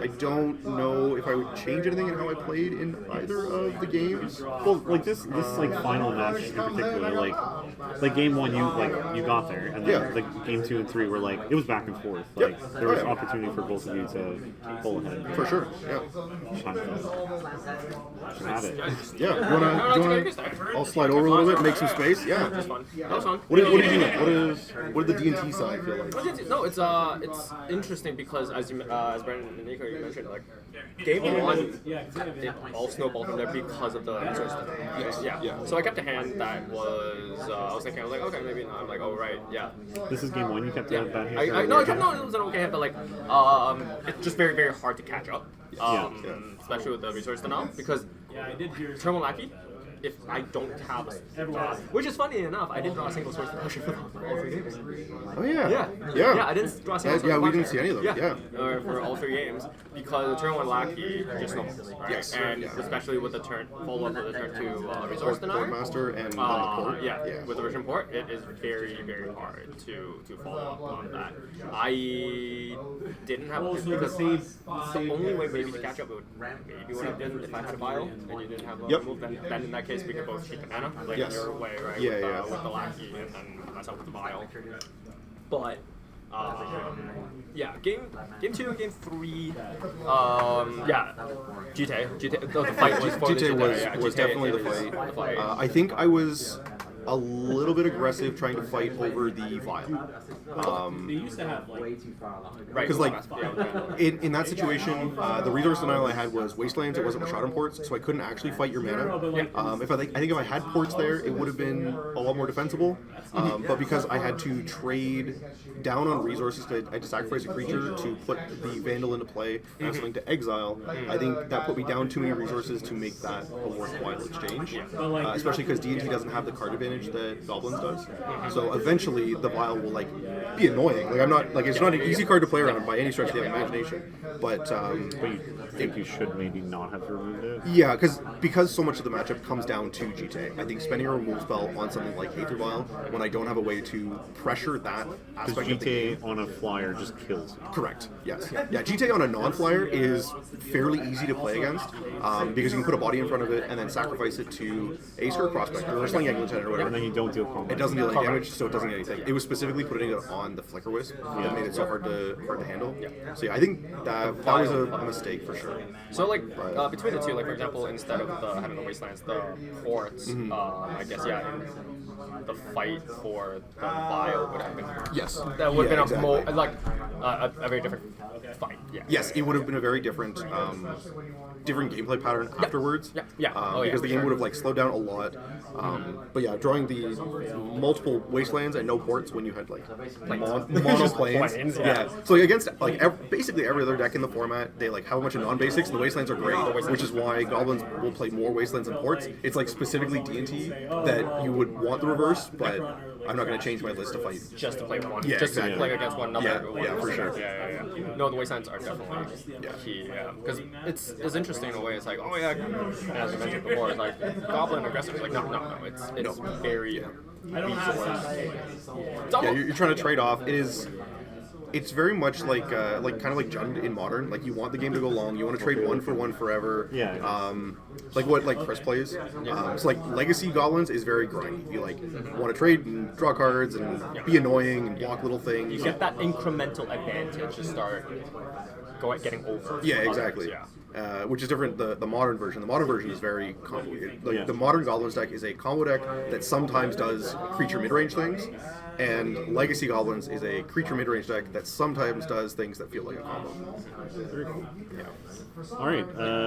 I don't know if I would change anything in how I played in either of the games. Well, like this like final match in particular, like game 1 you got there, and then the game 2 and 3 were like it was back and forth. Like there was opportunity for both of you to pull ahead. For sure, yeah. Have it. Yeah, do you wanna I'll slide over a little bit, make some space. Yeah. That was fun. What did you think? What did the D&T side feel like? No, it's interesting because as Brandon and Nico you mentioned, like game 1, it all snowballed from there because of the resource. Yeah. So I kept a hand that was I was thinking, I was like, okay, maybe not. I'm like, oh right, yeah. This is game 1. You kept that hand. I no, it was an okay hand, but like it's just very very hard to catch up. Especially with the resource denial because Terminal Lackey. If I don't have which is funny enough, I didn't draw a single source of potion for all 3 games. Oh yeah. Yeah, I didn't draw a single source Yeah, of we potion. didn't see any of them. Yeah. For all 3 games because the turn 1 Lackey just snowballs, right? Yes. And especially with the turn follow up with the turn 2 resource denier. Master and port. Yeah, with the version port, it is very very hard to follow up on that. I didn't have because the only way maybe to catch up would have been if I had a vial and you didn't have a move. Then in that case we could both cheat the mana like your way, right? With the Lackey and then myself with the vial. But game 2 and game 3, GTA. The fight was for GTA was definitely the fight. I think I was a little bit aggressive trying to fight over the vial. They used to have Right. Because like in that situation, the resource denial I had was wastelands. It wasn't Machado ports, so I couldn't actually fight your mana. I think if I had ports there, it would have been a lot more defensible. But because I had to trade down on resources, I had to sacrifice a creature to put the Vandal into play and something to exile. I think that put me down too many resources to make that a worthwhile exchange. Especially because D&T doesn't have the card advantage damage that Goblins does. So eventually the Vial will like be annoying. Like I'm not like it's not an easy card to play around by any stretch of the imagination. But But you think you should maybe not have removed it? yeah, because so much of the matchup comes down to GTA. I think spending a removal spell on something like Aether Vial when I don't have a way to pressure that Because aspect of the game. GTA on a flyer just kills you. Correct. Yes. Yeah. GTA on a non-flyer is fairly easy to play against because you can put a body in front of it and then sacrifice it to Ace or Prospector or Sling Lieutenant or And whatever. then you don't deal combat. It doesn't deal any damage, so it doesn't get anything. It was specifically putting it on the Flicker Wisp that made it so hard to handle. So yeah, I think that was a mistake for sure. So like between the two, like for example, instead of having the wastelands, the ports, I guess in the fight for the Vial would have been Yes. that would have been exactly. a very different fight. Yeah. Yes, it would have been a very different different gameplay pattern afterwards. Yeah. Because the game sure. would have like slowed down a lot. But yeah, drawing the multiple wastelands and no ports when you had like mono planes. planes, Yeah. yeah. So against like basically every other deck in the format, they like have a bunch of non-basics. The wastelands are great, which is why Goblins will play more wastelands and ports. It's like specifically D&T that you would want the reverse, but I'm not going to change my list to fight. Just to play one. Yeah, just exactly. to play against one number. Yeah, for sure. Yeah. No, the wastelands are definitely key. Yeah, because it's interesting in a way. It's like, oh yeah, as you mentioned before, it's like Goblin aggressive. It's like no. It's very resource. Yeah, you're trying to trade off. It's very much like kind of like Jund in Modern. Like you want the game to go long. You want to trade one for one forever. Yeah. Like what Chris plays. So like Legacy Goblins is very grindy. You like want to trade and draw cards and be annoying and block little things. You get that incremental advantage to start getting over. Yeah, others, exactly. Yeah. Which is different. The modern version. The modern version is very complicated. Like Yeah. the modern Goblins deck is a combo deck that sometimes does creature mid-range things, and Legacy Goblins is a creature mid-range deck that sometimes does things that feel like a combo. All right.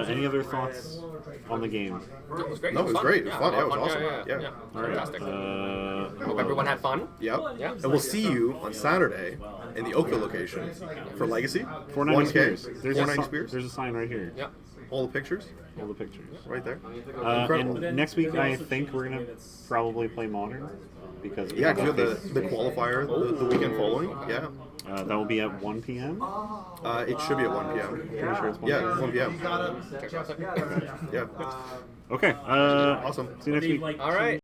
Any other thoughts on the game? It was great. No, it was fun. great. It was fun. Yeah, it was awesome. Yeah. Yeah. Fantastic. Uh, Hope everyone had fun. Yep. Yeah. And we'll see you on Saturday in the Oakville location for Legacy. 490 1K. Spears. 490 Spears. There's a sign right here. Yeah. All the pictures All the pictures. right there. And next week, I think we're gonna probably play Modern because we Yeah, have because you that have the qualifier the weekend following. Yeah. that will be at 1 p.m. It should be at 1 p.m. Pretty sure it's 1 Yeah, p.m. 1 p.m. Yeah. Okay. Awesome. See you next week. All right.